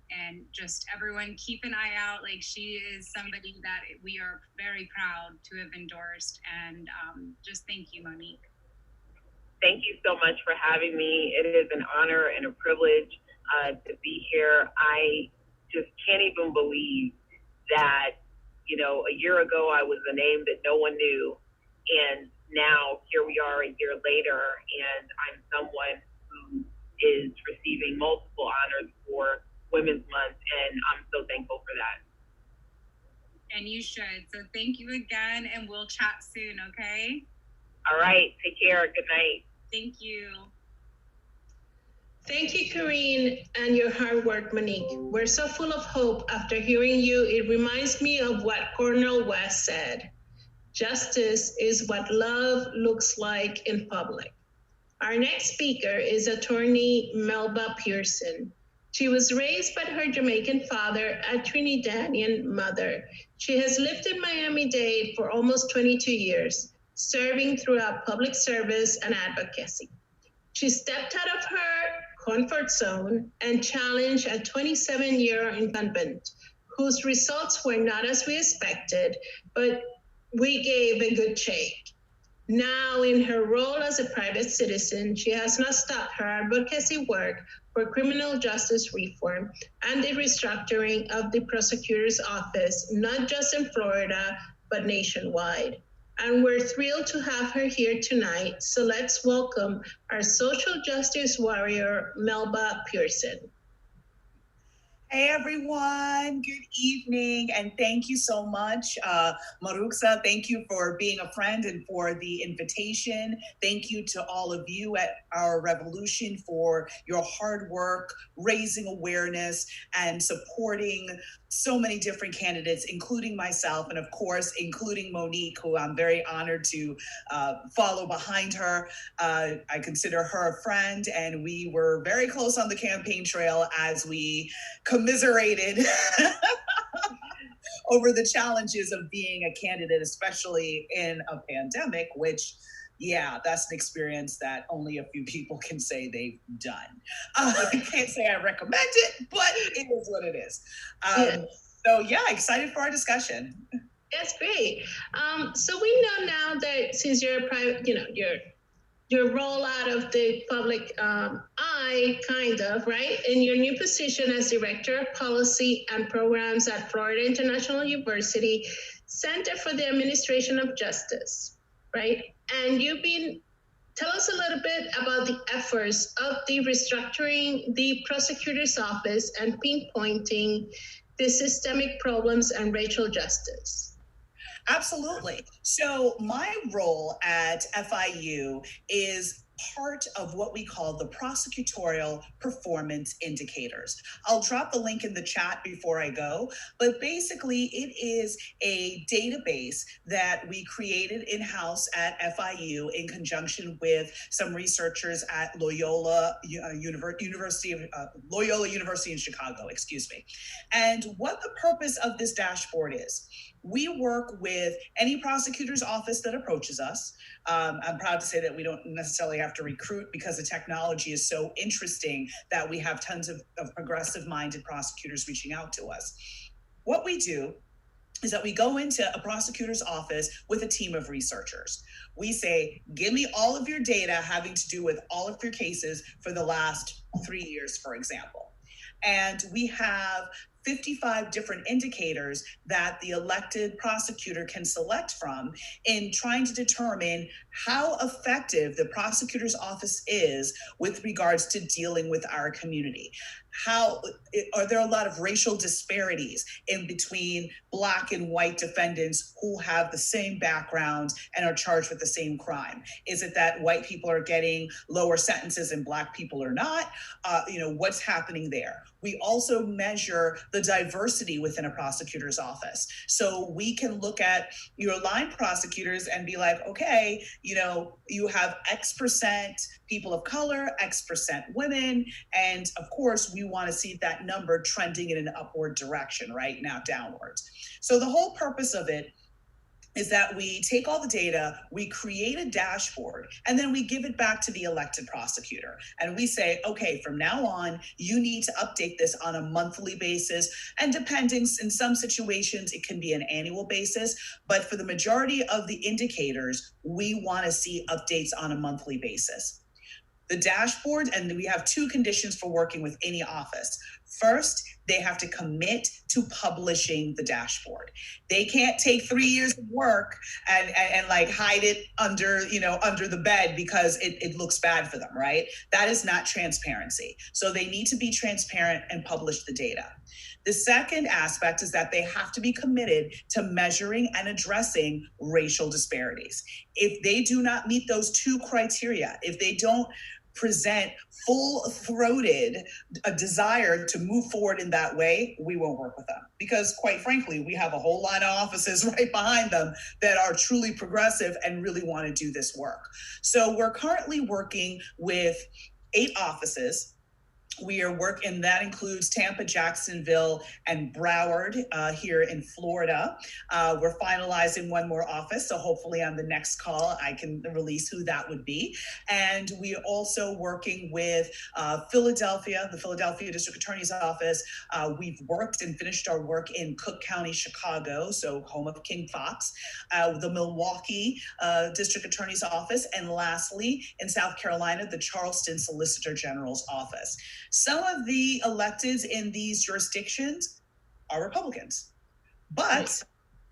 B: And just everyone keep an eye out. Like, she is somebody that we are very proud to have endorsed. And just thank you, Monique.
F: Thank you so much for having me. It is an honor and a privilege to be here. I just can't even believe that, a year ago I was a name that no one knew. And now here we are a year later, and I'm someone who is receiving multiple honors for Women's Month, and I'm so thankful for that.
B: And you should. So thank you again, and we'll chat soon, okay?
F: All right. Take care. Good night.
B: Thank you.
C: Thank you, Corinne, and your hard work, Monique. We're so full of hope after hearing you. It reminds me of what Cornel West said. Justice is what love looks like in public. Our next speaker is attorney Melba Pearson. She was raised by her Jamaican father and Trinidadian mother. She has lived in Miami-Dade for almost 22 years. Serving throughout public service and advocacy. She stepped out of her comfort zone and challenged a 27-year incumbent whose results were not as we expected, but we gave a good shake. Now, in her role as a private citizen, she has not stopped her advocacy work for criminal justice reform and the restructuring of the prosecutor's office, not just in Florida, but nationwide. And we're thrilled to have her here tonight. So let's welcome our social justice warrior, Melba Pearson.
G: Hey everyone, good evening, and thank you so much. Maruxa, thank you for being a friend and for the invitation. Thank you to all of you at Our Revolution for your hard work, raising awareness, and supporting so many different candidates, including myself, and of course, including Monique, who I'm very honored to follow behind her. I consider her a friend, and we were very close on the campaign trail as we commiserated over the challenges of being a candidate, especially in a pandemic, which, yeah, that's an experience that only a few people can say they've done. I can't say I recommend it, but it is what it is. So yeah, excited for our discussion.
C: That's great. So we know now that since you're a private, your role out of the public eye, kind of, right? In your new position as Director of Policy and Programs at Florida International University Center for the Administration of Justice, right? And tell us a little bit about the efforts of the restructuring the prosecutor's office and pinpointing the systemic problems and racial justice.
G: Absolutely. So my role at FIU is part of what we call the prosecutorial performance indicators. I'll drop the link in the chat before I go, but basically it is a database that we created in-house at FIU in conjunction with some researchers at Loyola University in Chicago, excuse me. And what the purpose of this dashboard is, we work with any prosecutor's office that approaches us. I'm proud to say that we don't necessarily have to recruit because the technology is so interesting that we have tons of progressive-minded prosecutors reaching out to us. What we do is that we go into a prosecutor's office with a team of researchers. We say, give me all of your data having to do with all of your cases for the last 3 years, for example. And we have 55 different indicators that the elected prosecutor can select from in trying to determine how effective the prosecutor's office is with regards to dealing with our community. are there a lot of racial disparities in between Black and white defendants who have the same background and are charged with the same crime? Is it that white people are getting lower sentences and Black people are not? What's happening there? We also measure the diversity within a prosecutor's office. So we can look at your line prosecutors and be like, okay, you have X% people of color, X% women. And of course, we want to see that number trending in an upward direction, right? Now downwards. So the whole purpose of it is that we take all the data, we create a dashboard, and then we give it back to the elected prosecutor. And we say, okay, from now on, you need to update this on a monthly basis. And depending, in some situations, it can be an annual basis. But for the majority of the indicators, we want to see updates on a monthly basis. The dashboard, and we have two conditions for working with any office. First, they have to commit to publishing the dashboard. They can't take 3 years of work and like hide it under the bed because it looks bad for them, right? That is not transparency. So they need to be transparent and publish the data. The second aspect is that they have to be committed to measuring and addressing racial disparities. If they do not meet those two criteria, if they don't present full-throated a desire to move forward in that way, we won't work with them. Because quite frankly, we have a whole line of offices right behind them that are truly progressive and really want to do this work. So we're currently working with 8 offices. We are working, that includes Tampa, Jacksonville, and Broward here in Florida. We're finalizing one more office, so hopefully on the next call, I can release who that would be. And we are also working with Philadelphia, the Philadelphia District Attorney's Office. We've worked and finished our work in Cook County, Chicago, so home of King Fox, the Milwaukee District Attorney's Office, and lastly, in South Carolina, the Charleston Solicitor General's Office. Some of the electeds in these jurisdictions are Republicans, but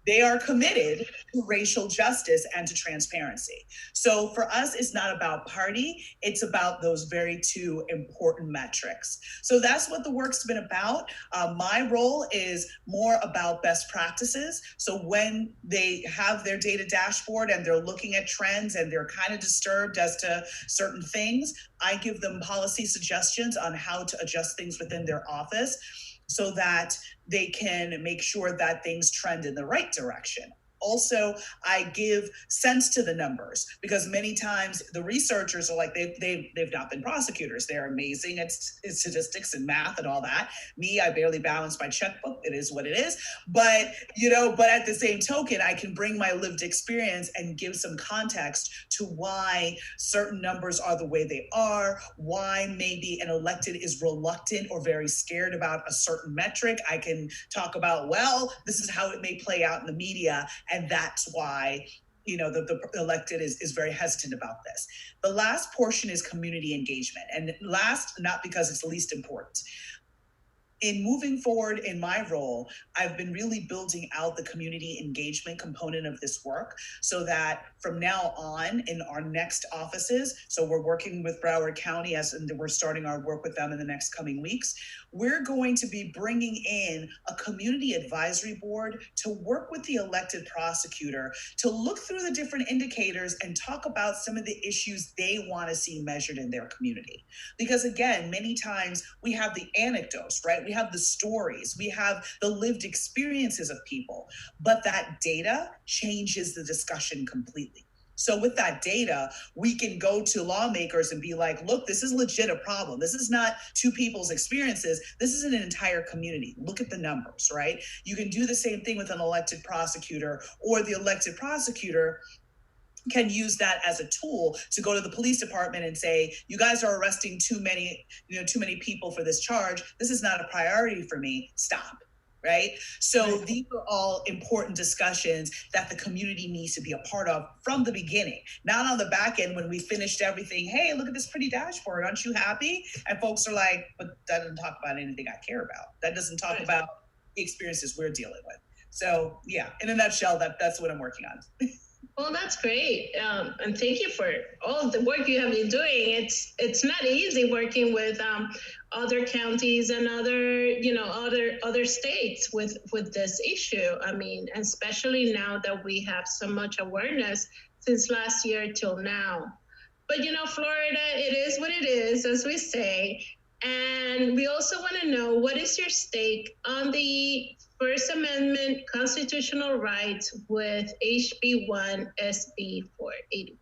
G: they are committed to racial justice and to transparency. So for us, it's not about party, it's about those very two important metrics. So that's what the work's been about. My role is more about best practices. So when they have their data dashboard and they're looking at trends and they're kind of disturbed as to certain things, I give them policy suggestions on how to adjust things within their office so that they can make sure that things trend in the right direction. Also, I give sense to the numbers because many times the researchers are like, they've not been prosecutors. They're amazing at statistics and math and all that. Me, I barely balance my checkbook. It is what it is. But, but at the same token, I can bring my lived experience and give some context to why certain numbers are the way they are, why maybe an elected is reluctant or very scared about a certain metric. I can talk about, well, this is how it may play out in the media. And that's why, the elected is very hesitant about this. The last portion is community engagement. And last, not because it's the least important. In moving forward in my role, I've been really building out the community engagement component of this work so that from now on in our next offices, so we're working with Broward County and we're starting our work with them in the next coming weeks, we're going to be bringing in a community advisory board to work with the elected prosecutor to look through the different indicators and talk about some of the issues they want to see measured in their community. Because again, many times we have the anecdotes, right? We have the stories, we have the lived experiences of people, but that data changes the discussion completely. So with that data, we can go to lawmakers and be like, look, this is legit a problem. This is not two people's experiences. This is an entire community. Look at the numbers, right? You can do the same thing with an elected prosecutor, or the elected prosecutor can use that as a tool to go to the police department and say, you guys are arresting too many people for this charge. This is not a priority for me. Stop. Right? So these are all important discussions that the community needs to be a part of from the beginning, not on the back end when we finished everything. Hey, look at this pretty dashboard. Aren't you happy? And folks are like, but that doesn't talk about anything I care about. That doesn't talk about the experiences we're dealing with. So yeah, in a nutshell, that's what I'm working on.
C: Well, that's great, and thank you for all of the work you have been doing. It's not easy working with other counties and other states with this issue. I mean, especially now that we have so much awareness since last year till now. But Florida, it is what it is, as we say. And we also want to know, what is your stake on the First Amendment constitutional rights with HB 1 SB 484?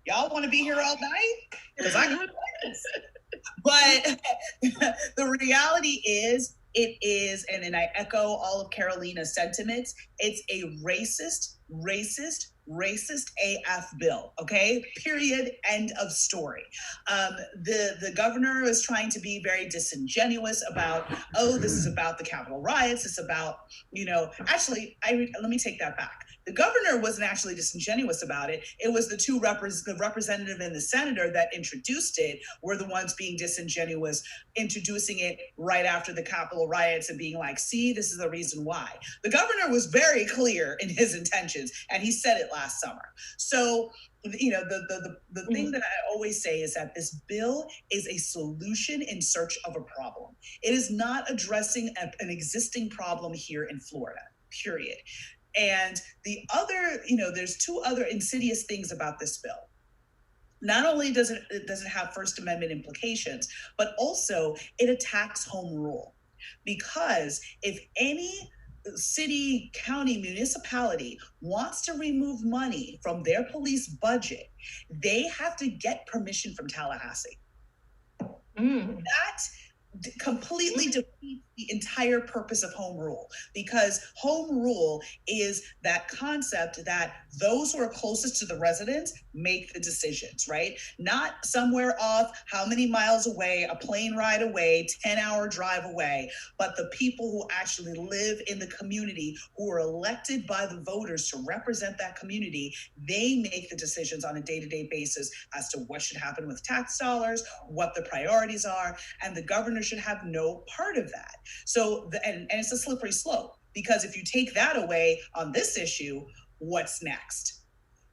G: Y'all want to be here all night? Because I can. But the reality is, it is, and I echo all of Carolina's sentiments, it's a racist AF bill, okay? Period, end of story. The governor is trying to be very disingenuous about, oh, this is about the Capitol riots, it's about, actually, let me take that back. The governor wasn't actually disingenuous about it. It was the representative and the senator that introduced it were the ones being disingenuous, introducing it right after the Capitol riots and being like, see, this is the reason why. The governor was very clear in his intentions, and he said it last summer. So, the thing that I always say is that this bill is a solution in search of a problem. It is not addressing an existing problem here in Florida, period. And the other, there's two other insidious things about this bill. Not only does it have First Amendment implications, but also it attacks home rule. Because if any city, county, municipality wants to remove money from their police budget, they have to get permission from Tallahassee. That completely defeats the entire purpose of home rule, because home rule is that concept that those who are closest to the residents make the decisions, right? Not somewhere off how many miles away, a plane ride away, 10-hour drive away, but the people who actually live in the community, who are elected by the voters to represent that community, they make the decisions on a day-to-day basis as to what should happen with tax dollars, what the priorities are, and the governor should have no part of that. So, and it's a slippery slope, because if you take that away on this issue, what's next?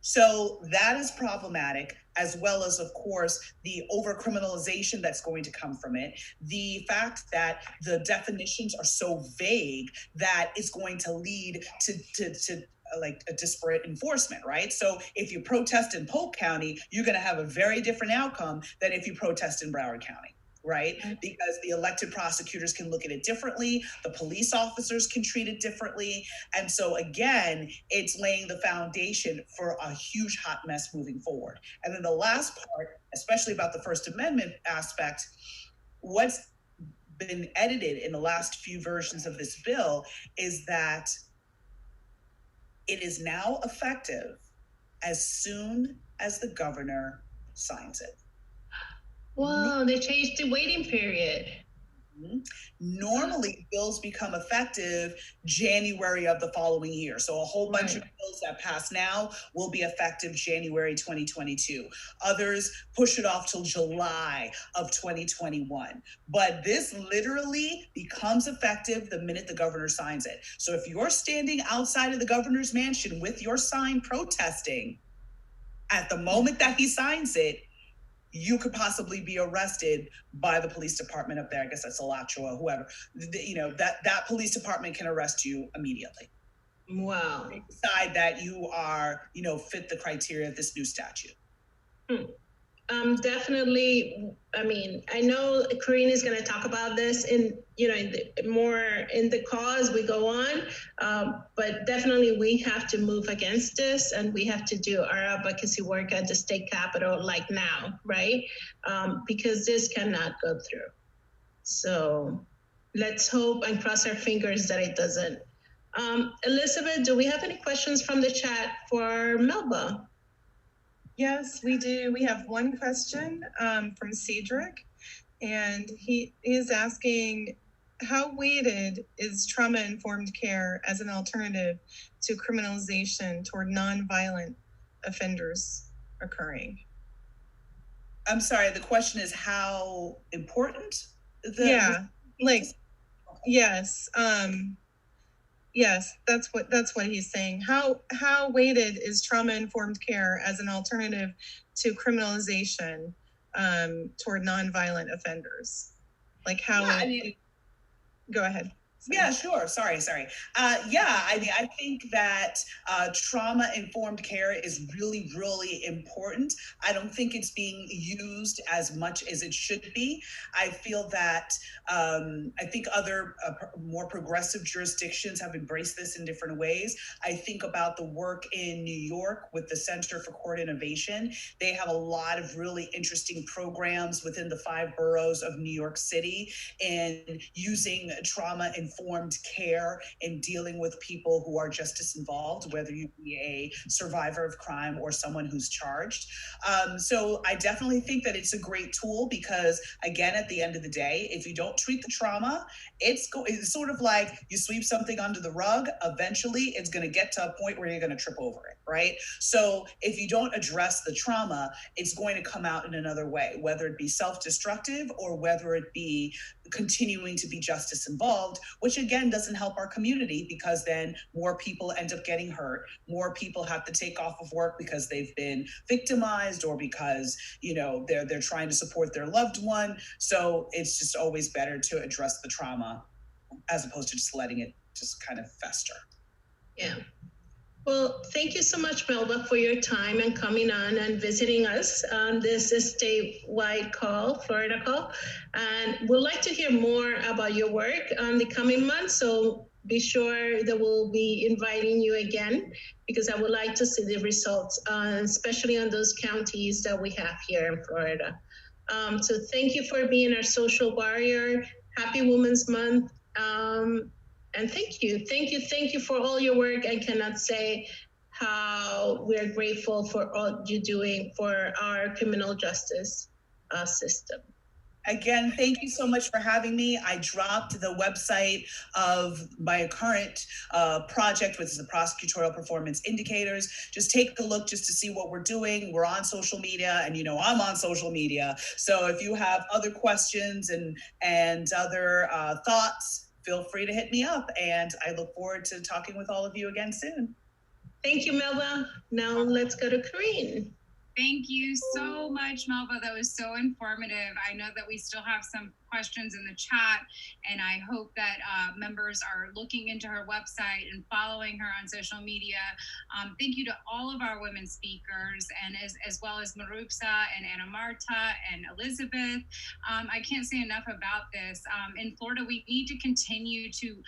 G: So that is problematic, as well as, of course, the overcriminalization that's going to come from it. The fact that the definitions are so vague that it's going to lead to like a disparate enforcement, right? So if you protest in Polk County, you're going to have a very different outcome than if you protest in Broward County. Right? Because the elected prosecutors can look at it differently, the police officers can treat it differently. And so again, it's laying the foundation for a huge hot mess moving forward. And then the last part, especially about the First Amendment aspect, what's been edited in the last few versions of this bill is that it is now effective as soon as the governor signs it.
C: Wow, they changed the waiting period.
G: Normally, bills become effective January of the following year. So a whole bunch of bills that pass now will be effective January 2022. Others push it off till July of 2021. But this literally becomes effective the minute the governor signs it. So if you're standing outside of the governor's mansion with your sign protesting, at the moment that he signs it, you could possibly be arrested by the police department up there. I guess that's Alachua, whoever. That police department can arrest you immediately.
C: Wow.
G: They decide that you are, fit the criteria of this new statute.
C: Definitely. I mean, I know Corinne is going to talk about this more in the cause we go on, but definitely we have to move against this, and we have to do our advocacy work at the state capitol like now, right? Because this cannot go through. So let's hope and cross our fingers that it doesn't. Elizabeth, do we have any questions from the chat for Melba?
A: Yes, we do. We have one question from Cedric, and he is asking, how weighted is trauma-informed care as an alternative to criminalization toward nonviolent offenders occurring?
G: I'm sorry, the question is how important?
A: Yes. Yes, that's what he's saying. How weighted is trauma-informed care as an alternative to criminalization toward nonviolent offenders? Like how?
G: Yeah, I mean,
A: go ahead.
G: Yeah, sure. Sorry. Yeah, I mean, I think that trauma-informed care is really, really important. I don't think it's being used as much as it should be. I feel that I think other more progressive jurisdictions have embraced this in different ways. I think about the work in New York with the Center for Court Innovation. They have a lot of really interesting programs within the 5 boroughs of New York City in using trauma-informed care in dealing with people who are justice involved, whether you be a survivor of crime or someone who's charged. So I definitely think that it's a great tool because, again, at the end of the day, if you don't treat the trauma, it's sort of like you sweep something under the rug. Eventually, it's going to get to a point where you're going to trip over it, right? So if you don't address the trauma, it's going to come out in another way, whether it be self-destructive or whether it be continuing to be justice involved, which again doesn't help our community because then more people end up getting hurt. More people have to take off of work because they've been victimized or because, you know, they're trying to support their loved one. So it's just always better to address the trauma as opposed to just letting it just kind of fester.
C: Yeah. Well, thank you so much, Melba, for your time and coming on and visiting us on this statewide call, Florida call. And we'd like to hear more about your work on the coming months. So be sure that we'll be inviting you again because I would like to see the results, especially on those counties that we have here in Florida. So thank you for being our social warrior. Happy Women's Month. And thank you for all your work. I cannot say how we're grateful for all you're doing for our criminal justice system.
G: Again, thank you so much for having me. I dropped the website of my current project, which is the Prosecutorial Performance Indicators. Just take a look just to see what we're doing. We're on social media, and you know I'm on social media. So if you have other questions and other thoughts, feel free to hit me up. And I look forward to talking with all of you again soon.
C: Thank you, Melba. Now let's go to Corinne.
B: Thank you so much, Melba. That was so informative. I know that we still have some questions in the chat, and I hope that members are looking into her website and following her on social media. Thank you to all of our women speakers, and as well as Maruxa and Anna Marta and Elizabeth. I can't say enough about this. In Florida, we need to continue to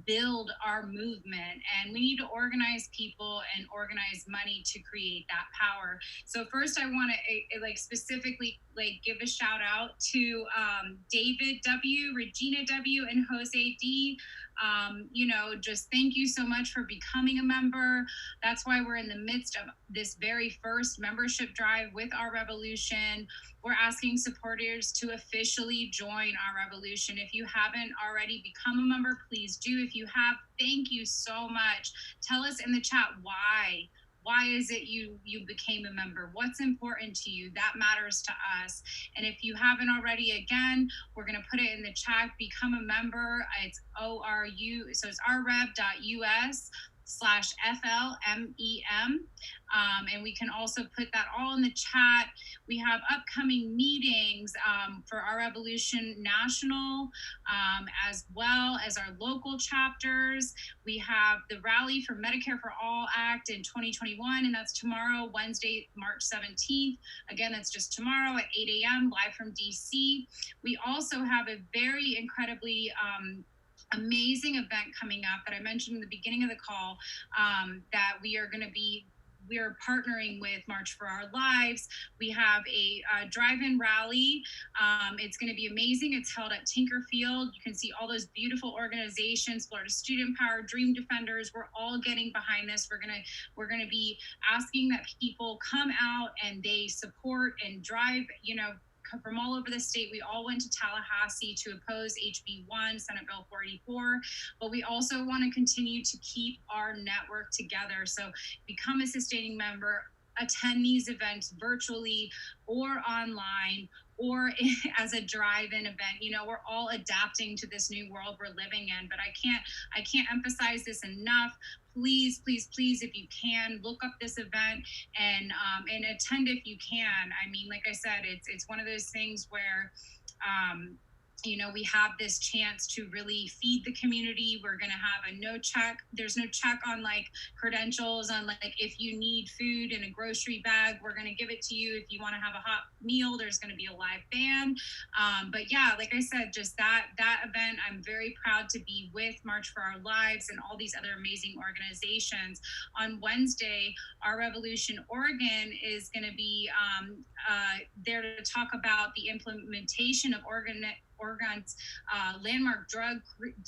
B: build our movement, and we need to organize people and organize money to create that power. So first I want to specifically give a shout out to David W, Regina W, and Jose D. Just thank you so much for becoming a member. That's why we're in the midst of this very first membership drive with our revolution. We're asking supporters to officially join our revolution. If you haven't already become a member, please do. If you have, thank you so much. Tell us in the chat why. Why is it you became a member? What's important to you? That matters to us. And if you haven't already, again, we're going to put it in the chat. Become a member. It's ORU. So it's rrev.us/FLMEM. And we can also put that all in the chat. We have upcoming meetings for our Revolution National, as well as our local chapters. We have the Rally for Medicare for All Act in 2021, and that's tomorrow, Wednesday, March 17th. Again, that's just tomorrow at 8 a.m., live from DC. We also have a very incredibly amazing event coming up that I mentioned in the beginning of the call, that we are partnering with March for Our Lives. We have a drive-in rally. It's going to be amazing. It's held at Tinker Field. You can see all those beautiful organizations, Florida Student Power, Dream Defenders. We're all getting behind this. We're going to be asking that people come out and they support and drive, from all over the state. We all went to Tallahassee to oppose HB1, Senate Bill 484, but we also want to continue to keep our network together. So become a sustaining member. attend these events virtually or online or as a drive-in event. You know, we're all adapting to this new world we're living in, but I can't emphasize this enough. Please, please, please, if you can, look up this event and attend if you can. I mean, like I said, it's one of those things where you know, we have this chance to really feed the community. We're going to have there's no check on like credentials on like if you need food in a grocery bag, we're going to give it to you. If you want to have a hot meal, there's going to be a live band. But yeah, like I said, just that event, I'm very proud to be with March for Our Lives and all these other amazing organizations. On Wednesday, Our Revolution Oregon is going to be there to talk about the implementation of Oregon's landmark drug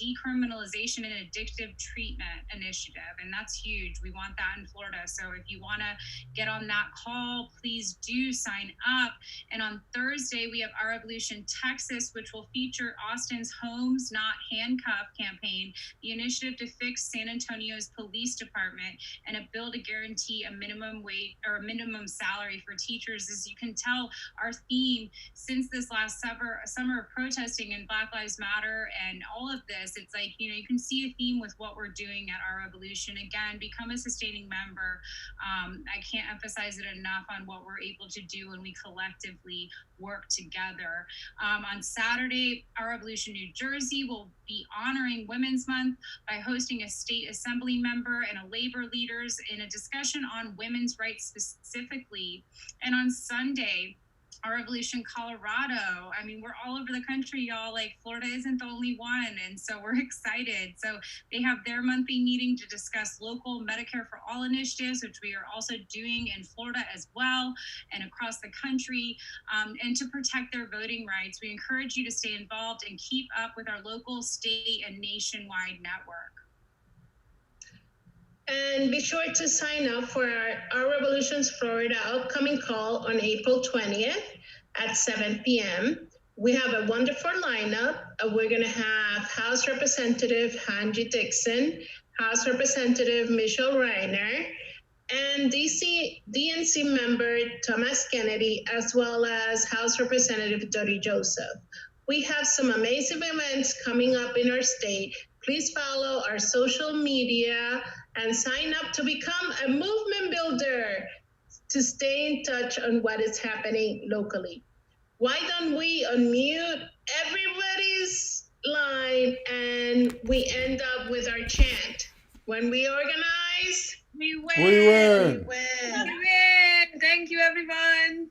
B: decriminalization and addictive treatment initiative. And that's huge. We want that in Florida. So if you want to get on that call, please do sign up. And on Thursday, we have Our Revolution Texas, which will feature Austin's Homes Not Handcuff campaign, the initiative to fix San Antonio's police department, and a bill to guarantee a minimum wage or a minimum salary for teachers. As you can tell, our theme since this last summer of protesting and Black Lives Matter and all of this, it's like, you know, you can see a theme with what we're doing at Our Revolution. Again, become a sustaining member. I can't emphasize it enough on what we're able to do when we collectively work together. On Saturday, Our Revolution New Jersey will be honoring Women's Month by hosting a state assembly member and a labor leaders in a discussion on women's rights specifically. And on Sunday, Our Revolution Colorado. I mean, we're all over the country, y'all. Like, Florida isn't the only one. And so we're excited. So they have their monthly meeting to discuss local Medicare for All initiatives, which we are also doing in Florida as well and across the country, and to protect their voting rights. We encourage you to stay involved and keep up with our local, state, and nationwide network.
C: And be sure to sign up for our Revolutions Florida upcoming call on April 20th at 7 p.m. We have a wonderful lineup. We're going to have House Representative Angie Dixon, House Representative Michelle Reiner, and DNC member Thomas Kennedy, as well as House Representative Dottie Joseph. We have some amazing events coming up in our state. Please follow our social media and sign up to become a movement builder to stay in touch on what is happening locally. Why don't we unmute everybody's line and we end up with our chant? When we organize,
B: we win.
H: We win.
D: We win. Thank you, everyone.